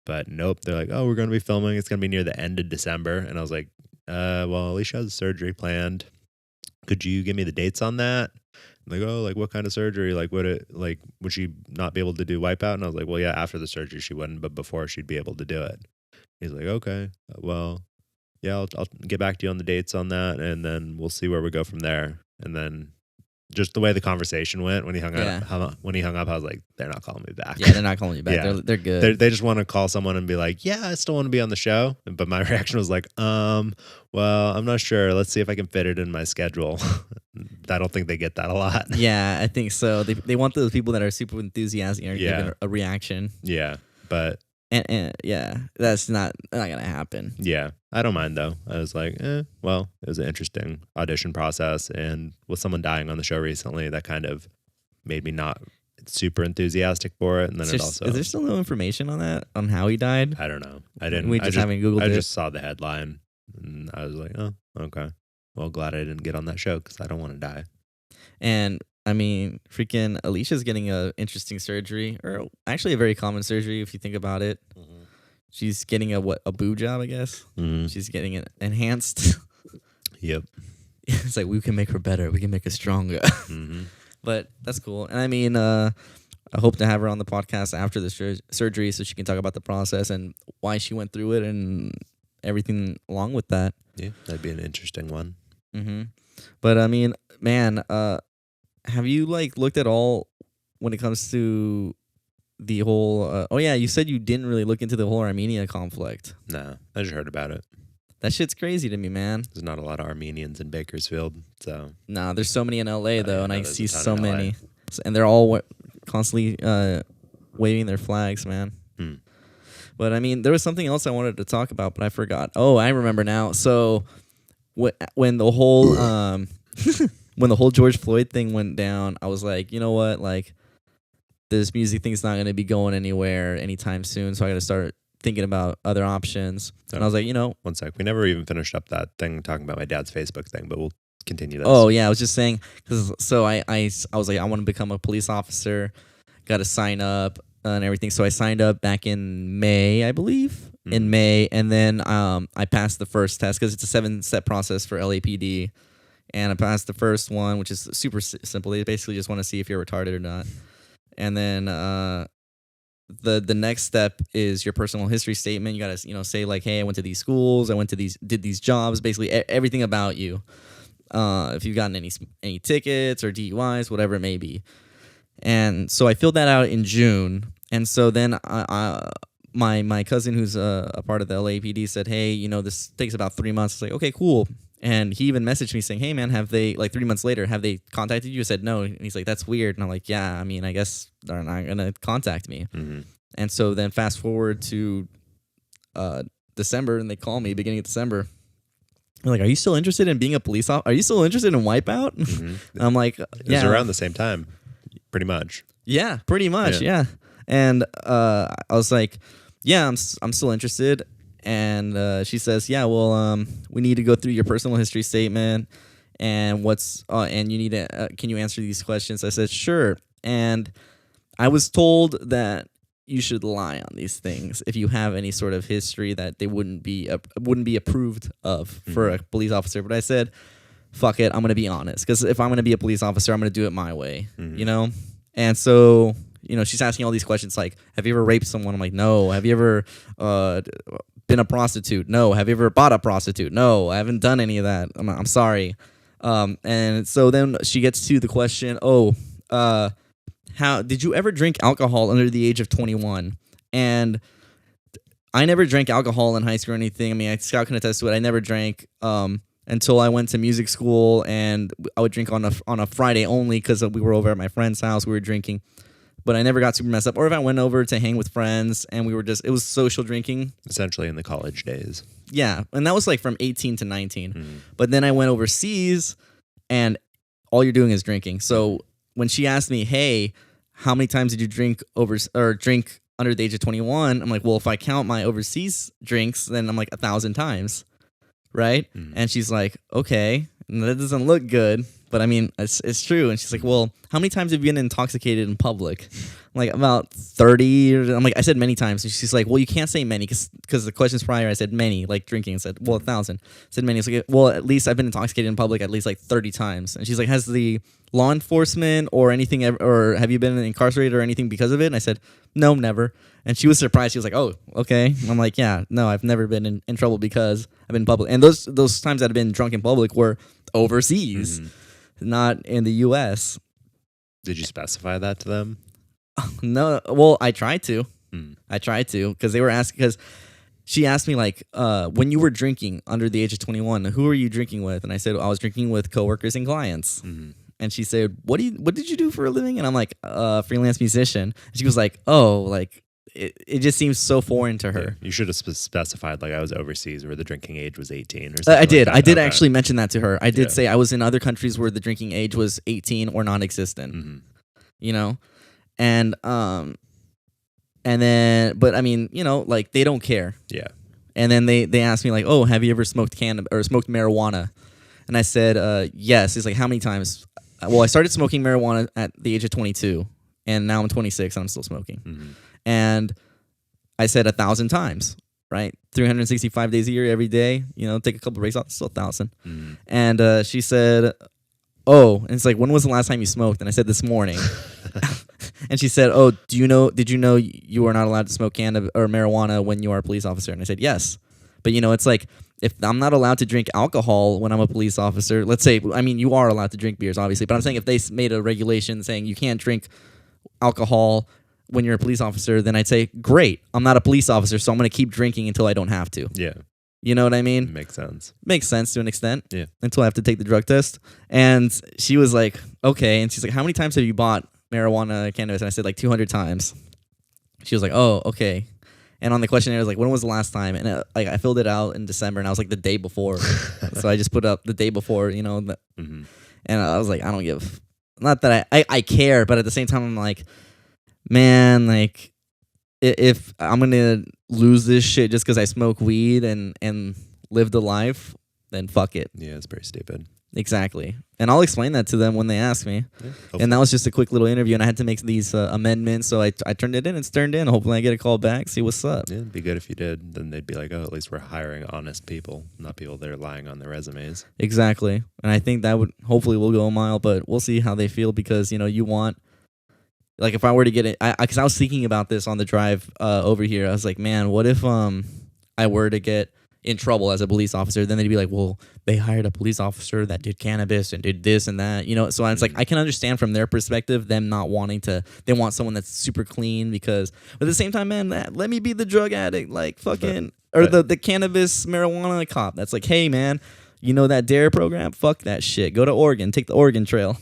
Speaker 2: But nope, they're like, oh, we're going to be filming. It's going to be near the end of December. And I was like, well, Alicia has a surgery planned. Could you give me the dates on that? And like, oh, like what kind of surgery? Like, would she not be able to do Wipeout? And I was like, well, yeah, after the surgery she wouldn't, but before she'd be able to do it. He's like, okay, well, yeah, I'll get back to you on the dates on that, and then we'll see where we go from there. And then just the way the conversation went when he hung up, I was like, they're not calling me back.
Speaker 1: Yeah, they're not calling you back.
Speaker 2: Yeah.
Speaker 1: They're good.
Speaker 2: They just want to call someone and be like, yeah, I still want to be on the show. But my reaction was like, well, I'm not sure. Let's see if I can fit it in my schedule. I don't think they get that a lot.
Speaker 1: Yeah, I think so. They want those people that are super enthusiastic and
Speaker 2: Yeah.
Speaker 1: giving a reaction.
Speaker 2: Yeah, but
Speaker 1: And yeah, that's not gonna happen.
Speaker 2: yeah, I don't mind though. I was like, well, it was an interesting audition process, and with someone dying on the show recently, that kind of made me not super enthusiastic for it. And then
Speaker 1: Is there still no information on that, on how he died?
Speaker 2: I don't know. I didn't.
Speaker 1: We just haven't Googled
Speaker 2: I
Speaker 1: it.
Speaker 2: just saw the headline, and I was like, oh, okay. Well, glad I didn't get on that show because I don't want to die.
Speaker 1: And I mean, freaking Alicia's getting a interesting surgery, or actually a very common surgery if you think about it. Mm-hmm. She's getting a boob job, I guess. Mm-hmm. She's getting it enhanced.
Speaker 2: Yep.
Speaker 1: It's like we can make her better. We can make her stronger. Mm-hmm. But that's cool. And I mean, I hope to have her on the podcast after the surgery so she can talk about the process and why she went through it and everything along with that.
Speaker 2: Yeah, that'd be an interesting one.
Speaker 1: Mm-hmm. But I mean, man, have you like looked at all when it comes to the whole? Oh yeah, you said you didn't really look into the whole Armenia conflict.
Speaker 2: No, I just heard about it.
Speaker 1: That shit's crazy to me, man.
Speaker 2: There's not a lot of Armenians in Bakersfield, so.
Speaker 1: Nah, there's so many in LA though, and I see so many, and they're all constantly waving their flags, man. Hmm. But I mean, there was something else I wanted to talk about, but I forgot. Oh, I remember now. So when the whole when the whole George Floyd thing went down, I was like, you know what? Like, this music thing's not going to be going anywhere anytime soon, so I got to start thinking about other options. And I was like,
Speaker 2: one sec. We never even finished up that thing talking about my dad's Facebook thing, but we'll continue this.
Speaker 1: Oh, yeah. I was just saying, so I was like, I want to become a police officer. Got to sign up and everything. So I signed up back in May, I believe. In May. And then I passed the first test because it's a 7-step process for LAPD. And I passed the first one, which is super simple. They basically just want to see if you're retarded or not. And then the next step is your personal history statement. You got to say like, hey, I went to these schools, did these jobs, basically everything about you. If you've gotten any tickets or DUIs, whatever it may be. And so I filled that out in June. And so then my cousin, who's a part of the LAPD, said, hey, this takes about 3 months. I was like, okay, cool. And he even messaged me saying, hey, man, have they, like 3 months later, have they contacted you? I said, no. And he's like, that's weird. And I'm like, yeah, I mean, I guess they're not going to contact me. Mm-hmm. And so then fast forward to December, and they call me beginning of December. They're like, are you still interested in being a police officer? Are you still interested in Wipeout? Mm-hmm. I'm like, yeah.
Speaker 2: It was around the same time, pretty much.
Speaker 1: Yeah, pretty much, yeah. And I was like, yeah, I'm still interested. And she says, yeah, well, we need to go through your personal history statement and and you need to can you answer these questions? I said sure, and I was told that you should lie on these things if you have any sort of history that they wouldn't be approved of for a police officer. But I said, fuck it, I'm gonna be honest, because if I'm gonna be a police officer, I'm gonna do it my way, you know. And so, you know, she's asking all these questions like, have you ever raped someone? I'm like, no. Have you ever been a prostitute? No. Have you ever bought a prostitute? No, I haven't done any of that. I'm sorry. And so then she gets to the question, how did you ever drink alcohol under the age of 21? And I never drank alcohol in high school or anything. I mean, Scott can attest to it. I never drank until I went to music school, and I would drink on a Friday only because we were over at my friend's house. We were drinking, but I never got super messed up. Or if I went over to hang with friends and it was social drinking.
Speaker 2: Essentially in the college days.
Speaker 1: Yeah, and that was like from 18 to 19. But then I went overseas, and all you're doing is drinking. So when she asked me, hey, how many times did you drink under the age of 21? I'm like, well, if I count my overseas drinks, then I'm like 1,000 times, right? And she's like, okay, that doesn't look good, but I mean, it's true. And she's like, well, how many times have you been intoxicated in public? I'm like, about 30. I'm like, I said many times. And she's like, well, you can't say many because the questions prior, I said many, like drinking. I said, well, 1,000. I said many. It's like, well, at least I've been intoxicated in public at least like 30 times. And she's like, has the law enforcement or anything, or have you been incarcerated or anything because of it? And I said, no, never. And she was surprised. She was like, oh, okay. And I'm like, yeah, no, I've never been in trouble because I've been in public. And those times that I've been drunk in public were overseas, not in the U.S.
Speaker 2: Did you specify that to them?
Speaker 1: No. Well, I tried to. Because they were asking, because she asked me, like, when you were drinking under the age of 21, who were you drinking with? And I said, I was drinking with coworkers and clients. And she said, what did you do for a living? And I'm like, freelance musician. And she was like, oh, like, it just seems so foreign to her.
Speaker 2: Yeah, you should have specified, like, I was overseas where the drinking age was 18 or something.
Speaker 1: I did.
Speaker 2: Like that.
Speaker 1: I did actually mention that to her. I did say I was in other countries where the drinking age was 18 or non-existent. You know? And then, but I mean, you know, like, they don't care.
Speaker 2: Yeah.
Speaker 1: And then they asked me, like, oh, have you ever smoked cannabis or smoked marijuana? And I said, yes. He's like, how many times? Well, I started smoking marijuana at the age of 22, and now I'm 26 and I'm still smoking. And I said 1,000 times, right? 365 days a year, every day, you know, take a couple breaks off, it's still 1,000. And she said, oh, and it's like, when was the last time you smoked? And I said, this morning. And she said, oh, did you know you are not allowed to smoke cannabis or marijuana when you are a police officer? And I said, yes. But, you know, it's like, if I'm not allowed to drink alcohol when I'm a police officer, let's say, I mean, you are allowed to drink beers, obviously, but I'm saying if they made a regulation saying you can't drink alcohol when you're a police officer, then I'd say, great, I'm not a police officer, so I'm going to keep drinking until I don't have to.
Speaker 2: Yeah.
Speaker 1: You know what I mean?
Speaker 2: Makes sense.
Speaker 1: Makes sense to an extent.
Speaker 2: Yeah.
Speaker 1: Until I have to take the drug test. And she was like, okay. And she's like, how many times have you bought marijuana, cannabis? And I said, like, 200 times. She was like, oh, okay. And on the questionnaire, I was like, when was the last time? And like, I filled it out in December, and I was like, the day before. So I just put up the day before, you know. And I was like, I don't give. Not that I care, but at the same time, I'm like, man, like, if I'm going to lose this shit just because I smoke weed and live the life, then fuck it.
Speaker 2: Yeah, it's pretty stupid.
Speaker 1: Exactly. And I'll explain that to them when they ask me. Yeah, and that was just a quick little interview, and I had to make these amendments, so I turned it in. It's turned in. Hopefully I get a call back, see what's up.
Speaker 2: Yeah, it'd be good if you did. Then they'd be like, oh, at least we're hiring honest people, not people that are lying on their resumes.
Speaker 1: Exactly. And I think that would hopefully will go a mile, but we'll see how they feel because, you know, you want, like, if I were to get it, because I was thinking about this on the drive over here. I was like, man, what if I were to get in trouble as a police officer? Then they'd be like, well, they hired a police officer that did cannabis and did this and that, you know. So it's like, I can understand from their perspective them not wanting to. They want someone that's super clean because, but at the same time, man, let me be the drug addict, like fucking, or the cannabis marijuana cop that's like, hey man, you know that DARE program, fuck that shit, go to Oregon, take the Oregon Trail.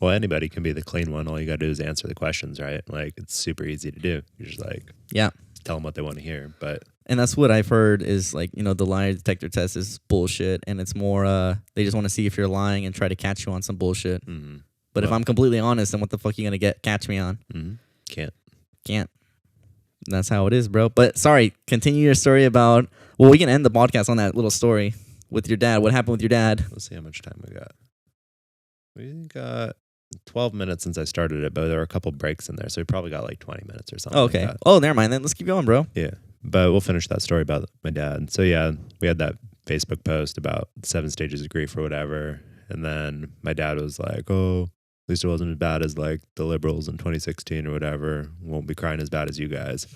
Speaker 2: Well, anybody can be the clean one. All you gotta do is answer the questions, right? Like, it's super easy to do. You're just like, tell them what they want to hear. But
Speaker 1: and that's what I've heard is, like, you know, the lie detector test is bullshit, and it's more they just want to see if you're lying and try to catch you on some bullshit. But if I'm completely honest, then what the fuck are you gonna catch me on? Can't. That's how it is, bro. But sorry, continue your story about. Well, we can end the podcast on that little story with your dad. What happened with your dad?
Speaker 2: Let's see how much time we got. We got 12 minutes since I started it, but there were a couple breaks in there, so we probably got like 20 minutes or something.
Speaker 1: Oh, okay.
Speaker 2: Like that.
Speaker 1: Oh, never mind then. Let's keep going, bro.
Speaker 2: Yeah, but we'll finish that story about my dad. So yeah, we had that Facebook post about 7 stages of grief or whatever, and then my dad was like, "Oh, at least it wasn't as bad as like the liberals in 2016 or whatever. Won't be crying as bad as you guys."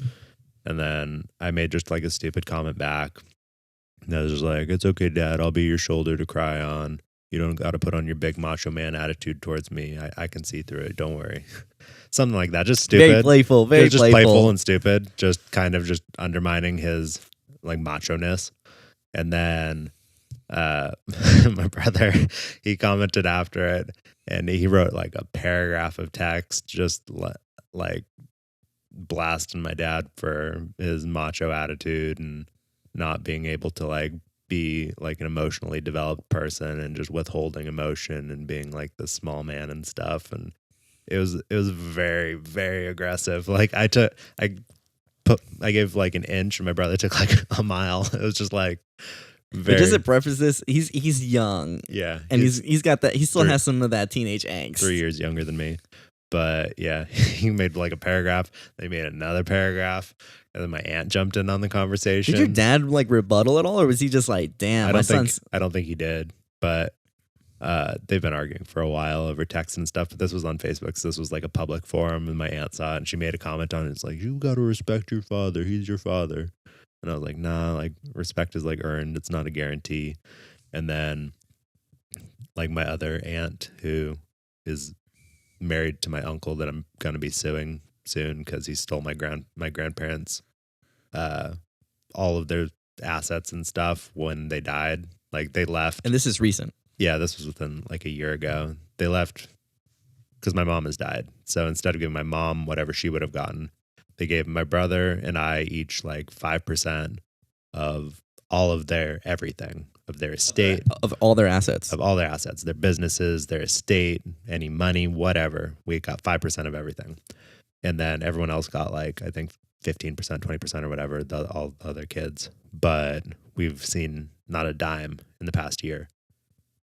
Speaker 2: And then I made just like a stupid comment back. And I was just like, "It's okay, Dad. I'll be your shoulder to cry on. You don't got to put on your big macho man attitude towards me. I can see through it. Don't worry." Something like that. Just stupid.
Speaker 1: Very playful. Very
Speaker 2: just
Speaker 1: playful.
Speaker 2: playful and stupid. Just kind of just undermining his like macho-ness. And then my brother, he commented after it, and he wrote like a paragraph of text just like blasting my dad for his macho attitude and not being able to like be like an emotionally developed person and just withholding emotion and being like the small man and stuff. And it was very, very aggressive. Like I gave like an inch and my brother took like a mile. It was just like
Speaker 1: But just to preface this, he's young.
Speaker 2: Yeah.
Speaker 1: And he's got that, he still has some of that teenage angst.
Speaker 2: 3 years younger than me. But yeah, he made like a paragraph. They made another paragraph. And then my aunt jumped in on the conversation.
Speaker 1: Did your dad like rebuttal at all? Or was he just like, damn,
Speaker 2: I don't think he did. But they've been arguing for a while over text and stuff. But this was on Facebook. So this was like a public forum. And my aunt saw it and she made a comment on it. It's like, you got to respect your father. He's your father. And I was like, nah, like respect is like earned. It's not a guarantee. And then like my other aunt who is married to my uncle that I'm going to be suing soon because he stole my grandparents, all of their assets and stuff when they died. Like they left.
Speaker 1: And this is recent.
Speaker 2: Yeah, this was within like a year ago. They left because my mom has died. So instead of giving my mom whatever she would have gotten, they gave my brother and I each like 5% of all of their everything, of their estate,
Speaker 1: of all their assets,
Speaker 2: their businesses, their estate, any money, whatever. We got 5% of everything. And then everyone else got like, I think 15%, 20% or whatever, all the other kids. But we've seen not a dime in the past year.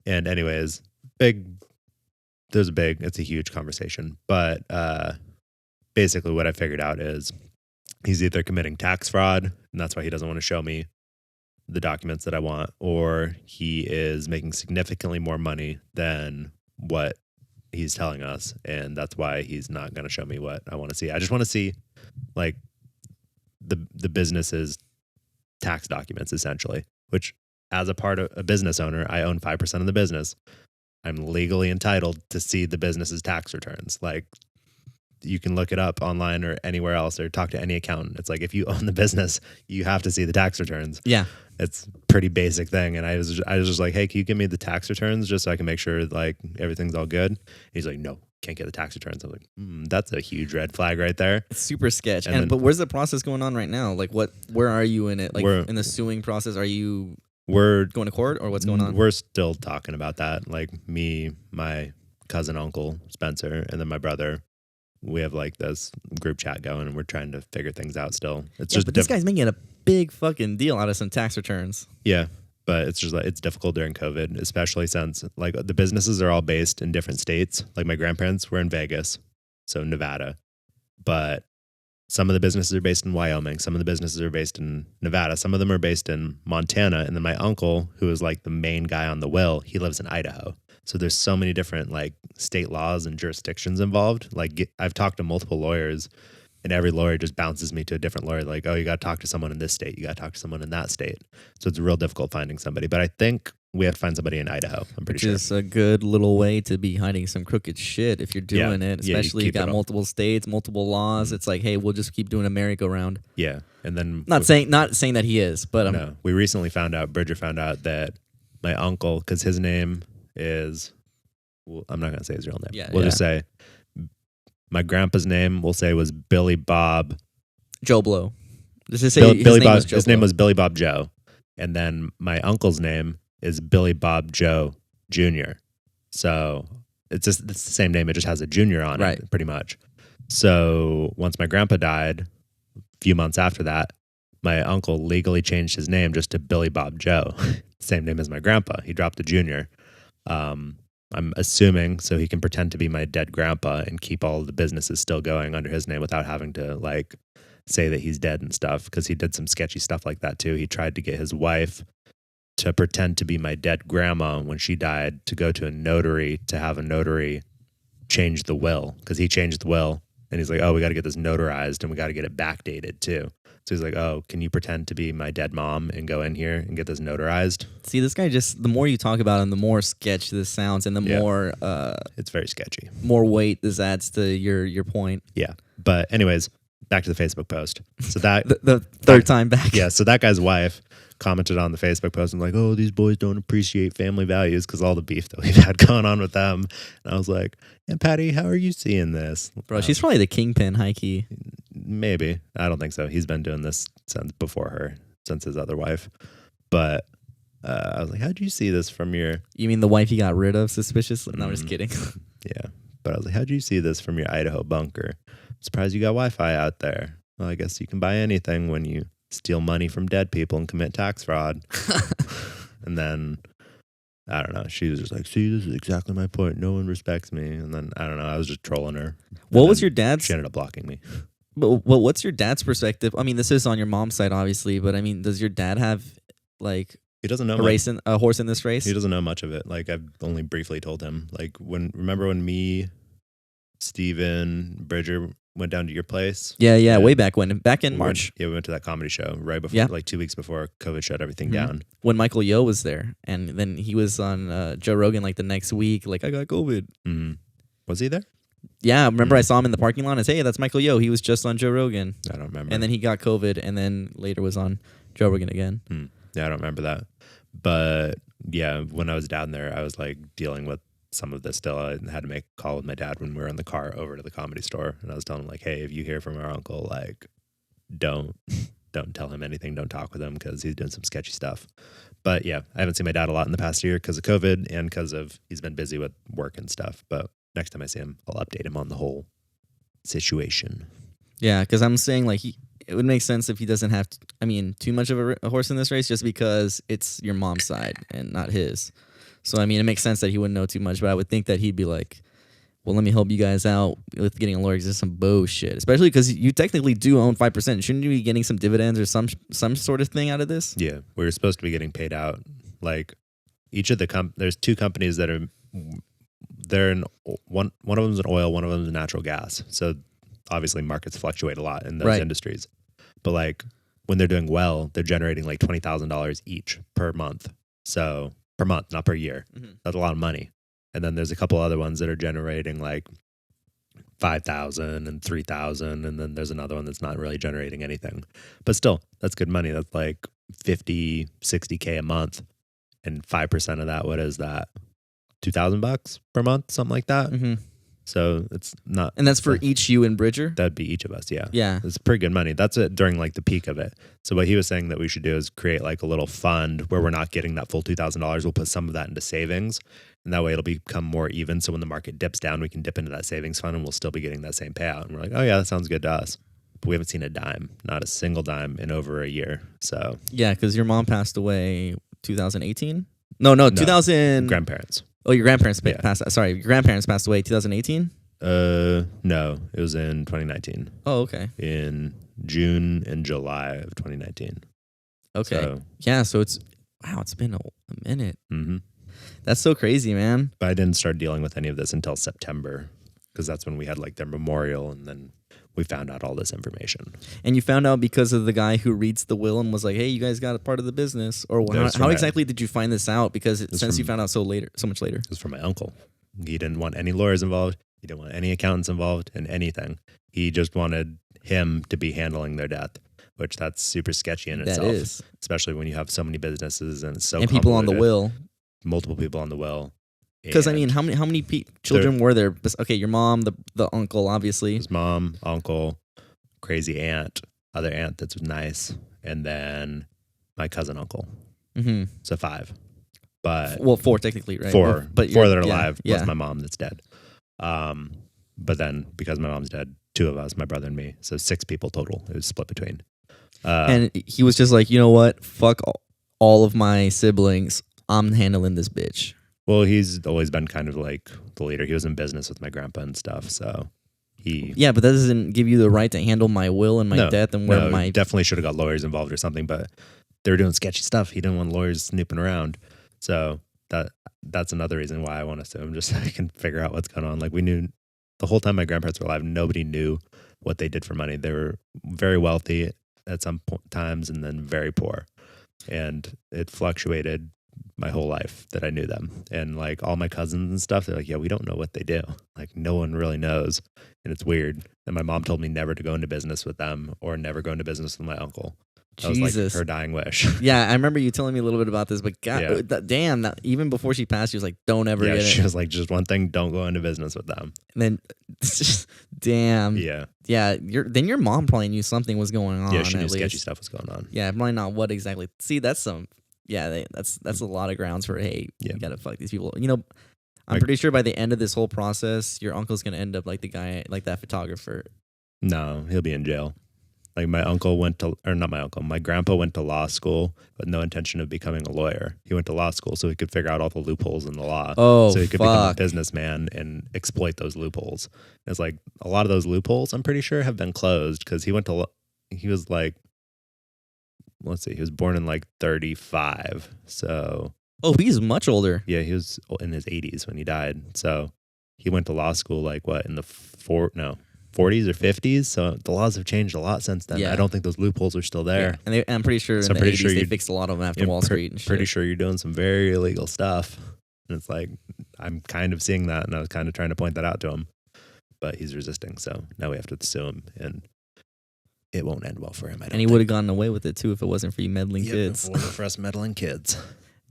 Speaker 2: And anyways, it's a huge conversation. But basically what I figured out is he's either committing tax fraud, and that's why he doesn't want to show me the documents that I want, or he is making significantly more money than what he's telling us, and that's why he's not going to show me what I want to see. I just want to see like the business's tax documents, essentially, which as a part of a business owner, I own 5% of the business. I'm legally entitled to see the business's tax returns. Like you can look it up online or anywhere else or talk to any accountant. It's like if you own the business, you have to see the tax returns.
Speaker 1: Yeah.
Speaker 2: It's a pretty basic thing. And I was just like, hey, can you give me the tax returns just so I can make sure like everything's all good? And he's like, no, can't get the tax returns. I'm like, that's a huge red flag right there.
Speaker 1: It's super sketch. But where's the process going on right now? Like where are you in it? Like in the suing process, we're going to court or what's going on?
Speaker 2: We're still talking about that. Like me, my cousin, uncle, Spencer, and then my brother. We have like this group chat going and we're trying to figure things out still.
Speaker 1: But this guy's making a big fucking deal out of some tax returns.
Speaker 2: Yeah. But it's just like, it's difficult during COVID, especially since like the businesses are all based in different states. Like my grandparents were in Vegas, so Nevada, but some of the businesses are based in Wyoming. Some of the businesses are based in Nevada. Some of them are based in Montana. And then my uncle, who is like the main guy on the will, he lives in Idaho. So there's so many different like state laws and jurisdictions involved. Like I've talked to multiple lawyers and every lawyer just bounces me to a different lawyer. Like, oh, you got to talk to someone in this state. You got to talk to someone in that state. So it's real difficult finding somebody. But I think we have to find somebody in Idaho. I'm pretty sure.
Speaker 1: Which is a good little way to be hiding some crooked shit if you're doing it. Especially you got multiple states, multiple laws. Mm-hmm. It's like, hey, we'll just keep doing a merry-go-round.
Speaker 2: Yeah. And then
Speaker 1: not saying that he is, but
Speaker 2: no. We recently Bridger found out that my uncle, because his name is, well, I'm not going to say his real name. We'll just say my grandpa's name, we'll say, was Billy Bob
Speaker 1: Joe Blow. Let's just say
Speaker 2: his name was Billy Bob Joe. And then my uncle's name is Billy Bob Joe Jr. So it's the same name. It just has a junior on it, pretty much. So once my grandpa died, a few months after that, my uncle legally changed his name just to Billy Bob Joe. Same name as my grandpa. He dropped the junior. I'm assuming so he can pretend to be my dead grandpa and keep all of the businesses still going under his name without having to like say that he's dead and stuff, because he did some sketchy stuff like that too. He tried to get his wife to pretend to be my dead grandma when she died, to go to a notary, to have a notary change the will, because he changed the will and he's like, oh, we got to get this notarized and we got to get it backdated too. So he's like, oh, can you pretend to be my dead mom and go in here and get this notarized?
Speaker 1: See, this guy just, the more you talk about him, the more sketch this sounds, and the more
Speaker 2: it's very sketchy.
Speaker 1: More weight this adds to your point.
Speaker 2: Yeah. But anyways, back to the Facebook post. So that
Speaker 1: the third time back.
Speaker 2: Yeah. So that guy's wife commented on the Facebook post and like, oh, these boys don't appreciate family values because all the beef that we've had going on with them. And I was like, and Patty, how are you seeing this?
Speaker 1: Bro, she's probably the kingpin, high key.
Speaker 2: Maybe. I don't think so. He's been doing this since before her, since his other wife. But I was like, how'd you see this from your...
Speaker 1: You mean the wife he got rid of suspiciously? No, I'm just kidding.
Speaker 2: Yeah. But I was like, how'd you see this from your Idaho bunker? I'm surprised you got Wi-Fi out there. Well, I guess you can buy anything when you steal money from dead people and commit tax fraud. And then, I don't know, she was just like, see, this is exactly my point. No one respects me. And then, I don't know, I was just trolling her.
Speaker 1: What was your dad's...
Speaker 2: She ended up blocking me.
Speaker 1: But what's your dad's perspective? I mean, this is on your mom's side, obviously, but I mean, does your dad have, like...
Speaker 2: He doesn't know
Speaker 1: a horse in this race?
Speaker 2: He doesn't know much of it. Like, I've only briefly told him. Like, remember when me, Steven, Bridger went down to your place?
Speaker 1: Yeah, way back when. Back in March.
Speaker 2: We went to that comedy show right before, like 2 weeks before COVID shut everything down.
Speaker 1: When Michael Yo was there. And then he was on Joe Rogan like the next week, like, I got COVID.
Speaker 2: Mm-hmm. Was he there?
Speaker 1: Yeah, remember I saw him in the parking lot and I said, hey, that's Michael Yo. He was just on Joe Rogan.
Speaker 2: I don't remember.
Speaker 1: And then he got COVID and then later was on Joe Rogan again.
Speaker 2: Yeah, I don't remember that. But yeah, when I was down there, I was like dealing with some of this still. I had to make a call with my dad when we were in the car over to the comedy store. And I was telling him like, hey, if you hear from our uncle, like, don't tell him anything. Don't talk with him because he's doing some sketchy stuff. But yeah, I haven't seen my dad a lot in the past year because of COVID and because of he's been busy with work and stuff. But next time I see him, I'll update him on the whole situation.
Speaker 1: Yeah, because I'm saying like it would make sense if he doesn't have, too much of a horse in this race just because it's your mom's side and not his. So, it makes sense that he wouldn't know too much, but I would think that he'd be like, well, let me help you guys out with getting a lawyer because it's some bullshit. Especially because you technically do own 5%. Shouldn't you be getting some dividends or some sort of thing out of this?
Speaker 2: Yeah, we're supposed to be getting paid out. Like, each of the there's two companies that are, they're in, one of them's in oil, one of them's in natural gas. So, obviously, markets fluctuate a lot in those industries. But like when they're doing well, they're generating like $20,000 each per month. So per month, not per year. Mm-hmm. That's a lot of money. And then there's a couple other ones that are generating like 5,000 and 3,000. And then there's another one that's not really generating anything. But still, that's good money. That's like 50, 60K a month. And 5% of that, what is that? $2,000 per month, something like that. Mm-hmm. So it's not,
Speaker 1: and that's for each you and Bridger.
Speaker 2: That'd be each of us, yeah.
Speaker 1: Yeah,
Speaker 2: it's pretty good money. That's it during like the peak of it. So what he was saying that we should do is create like a little fund where we're not getting that full $2,000. We'll put some of that into savings, and that way it'll become more even. So when the market dips down, we can dip into that savings fund, and we'll still be getting that same payout. And we're like, oh yeah, that sounds good to us. But we haven't seen a dime, not a single dime in over a year. So
Speaker 1: yeah, because your mom passed away 2018. No, 2000.
Speaker 2: Grandparents.
Speaker 1: Oh, your grandparents passed. Sorry, your grandparents passed away 2018.
Speaker 2: No, it was in 2019.
Speaker 1: Oh, okay.
Speaker 2: In June and July of 2019.
Speaker 1: Okay.
Speaker 2: So,
Speaker 1: yeah, so it's been a minute.
Speaker 2: Mm-hmm.
Speaker 1: That's so crazy, man.
Speaker 2: But I didn't start dealing with any of this until September because that's when we had like their memorial, and then we found out all this information. And
Speaker 1: you found out because of the guy who reads the will and was like, hey, you guys got a part of the business? Or how exactly did you find this out? Because you found out so much later.
Speaker 2: It was from my uncle. He didn't want any lawyers involved. He didn't want any accountants involved in anything. He just wanted him to be handling their death, which that's super sketchy in itself.
Speaker 1: That is.
Speaker 2: Especially when you have so many businesses and it's so
Speaker 1: and people on the will.
Speaker 2: Multiple people on the will.
Speaker 1: Because how many children were there? Okay, your mom, the uncle, obviously.
Speaker 2: His mom, uncle, crazy aunt, other aunt that's nice, and then my cousin uncle. Mm-hmm. So 5. But
Speaker 1: 4 technically, right?
Speaker 2: 4,
Speaker 1: but
Speaker 2: 4 that are alive plus my mom that's dead. But then because my mom's dead, 2 of us, my brother and me, so 6 people total. It was split between.
Speaker 1: And he was just like, you know what? Fuck all of my siblings. I'm handling this bitch.
Speaker 2: Well, he's always been kind of like the leader. He was in business with my grandpa and stuff, so he...
Speaker 1: Yeah, but that doesn't give you the right to handle my will and my death and where my...
Speaker 2: definitely should have got lawyers involved or something, but they were doing sketchy stuff. He didn't want lawyers snooping around. So that's another reason why I want to sue him, just so I can figure out what's going on. Like, we knew the whole time my grandparents were alive, nobody knew what they did for money. They were very wealthy at some times and then very poor. And it fluctuated my whole life that I knew them. And like all my cousins and stuff, they're like, yeah, we don't know what they do. Like, no one really knows. And it's weird. And my mom told me never to go into business with them or never go into business with my uncle. That was like her dying wish.
Speaker 1: Yeah, I remember you telling me a little bit about this, but God, damn, even before she passed, she was like, don't ever get it.
Speaker 2: She was like, just one thing, don't go into business with them.
Speaker 1: And then, damn.
Speaker 2: Yeah.
Speaker 1: Yeah, then your mom probably knew something was going on.
Speaker 2: Yeah, she knew
Speaker 1: at least.
Speaker 2: Sketchy stuff was going on.
Speaker 1: Yeah, probably not what exactly. See, that's some... Yeah, that's a lot of grounds for, hey, you gotta fuck these people. You know, I'm pretty sure by the end of this whole process, your uncle's gonna end up like the guy, like that photographer.
Speaker 2: No, he'll be in jail. Like my grandpa went to law school with no intention of becoming a lawyer. He went to law school so he could figure out all the loopholes in the law.
Speaker 1: Oh,
Speaker 2: so he could become a businessman and exploit those loopholes. And it's like a lot of those loopholes, I'm pretty sure, have been closed because he was like, let's see, he was born in like 35. So.
Speaker 1: Oh, he's much older.
Speaker 2: Yeah, he was in his 80s when he died. So he went to law school like what, in the 40s or 50s. So the laws have changed a lot since then. Yeah. I don't think those loopholes are still there.
Speaker 1: Yeah. And I'm pretty sure in the 80s they fixed a lot of them after Wall Street and shit.
Speaker 2: Pretty sure you're doing some very illegal stuff. And it's like, I'm kind of seeing that and I was kind of trying to point that out to him. But he's resisting. So now we have to sue him. And it won't end well for him.
Speaker 1: And he would have gotten away with it too if it wasn't for you meddling kids.
Speaker 2: If it wasn't for us meddling kids.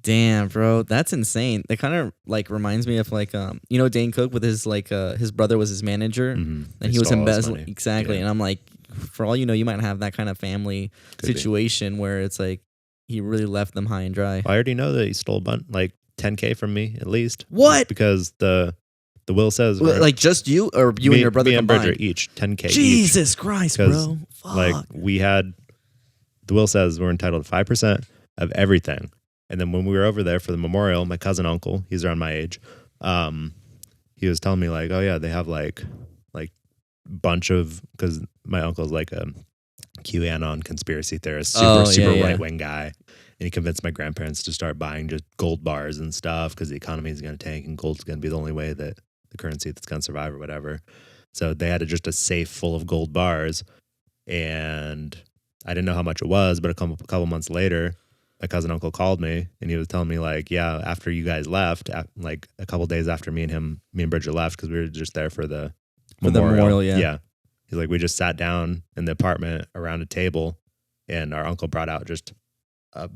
Speaker 1: Damn, bro, that's insane. That kind of like reminds me of like you know, Dane Cook with his like his brother was his manager and he was embezzling. Exactly. Yeah. And I'm like, for all you know, you might have that kind of family situation where it's like he really left them high and dry.
Speaker 2: Well, I already know that he stole like $10K from me at least.
Speaker 1: What?
Speaker 2: Because the will says
Speaker 1: like just you or you and your brother combined?
Speaker 2: Bridger each $10K.
Speaker 1: Jesus Christ, bro! Fuck.
Speaker 2: Like the will says we're entitled to 5% of everything. And then when we were over there for the memorial, my cousin uncle, he's around my age, he was telling me like, oh yeah, they have like bunch of, because my uncle's like a QAnon conspiracy theorist, super right wing guy. And he convinced my grandparents to start buying just gold bars and stuff because the economy is going to tank and gold's going to be the only way that the currency that's going to survive or whatever. So they had just a safe full of gold bars. And I didn't know how much it was, but a couple months later, my cousin uncle called me and he was telling me like, yeah, after you guys left, like a couple days after me and Bridger left, because we were just there for the memorial. Yeah. He's like, we just sat down in the apartment around a table and our uncle brought out just a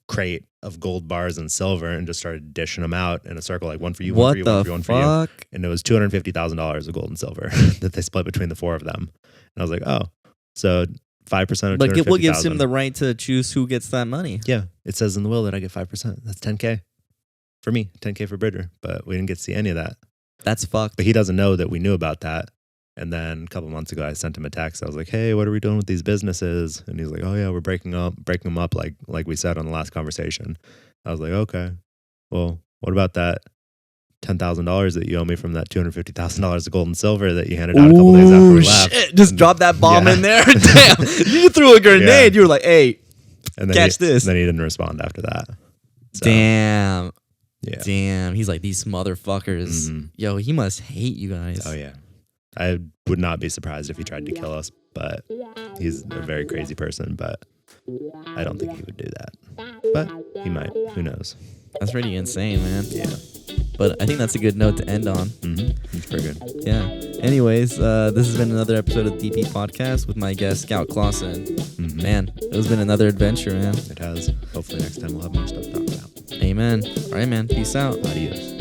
Speaker 2: crate of gold bars and silver and just started dishing them out in a circle, like one for you, one for you, one for you. And it was $250,000 of gold and silver that they split between the four of them. And I was like, oh, so 5% of $250,000.
Speaker 1: But what gives him the right to choose who gets that money?
Speaker 2: Yeah, it says in the will that I get 5%. That's $10K for me, $10K for Bridger. But we didn't get to see any of that.
Speaker 1: That's fucked.
Speaker 2: But he doesn't know that we knew about that. And then a couple months ago, I sent him a text. I was like, hey, what are we doing with these businesses? And he's like, oh yeah, we're breaking them up like we said on the last conversation. I was like, okay, well, what about that $10,000 that you owe me from that $250,000 of gold and silver that you handed out a couple days after we left?
Speaker 1: Shit. Just drop that bomb in there. Damn, you threw a grenade. You were like, hey,
Speaker 2: and then
Speaker 1: catch this.
Speaker 2: Then he didn't respond after that. So,
Speaker 1: damn.
Speaker 2: Yeah.
Speaker 1: Damn. He's like, these motherfuckers.
Speaker 2: Mm-hmm.
Speaker 1: Yo, he must hate you guys.
Speaker 2: Oh yeah. I would not be surprised if he tried to kill us, but he's a very crazy person, but I don't think he would do that. But he might. Who knows?
Speaker 1: That's pretty insane, man.
Speaker 2: Yeah.
Speaker 1: But I think that's a good note to end on.
Speaker 2: Mm-hmm. It's pretty good.
Speaker 1: Yeah. Anyways, this has been another episode of the DP Podcast with my guest, Scout Clausen. Mm-hmm. Man, it has been another adventure, man.
Speaker 2: It has. Hopefully next time we'll have more stuff to talk about.
Speaker 1: Amen. All right, man. Peace out.
Speaker 2: Adios.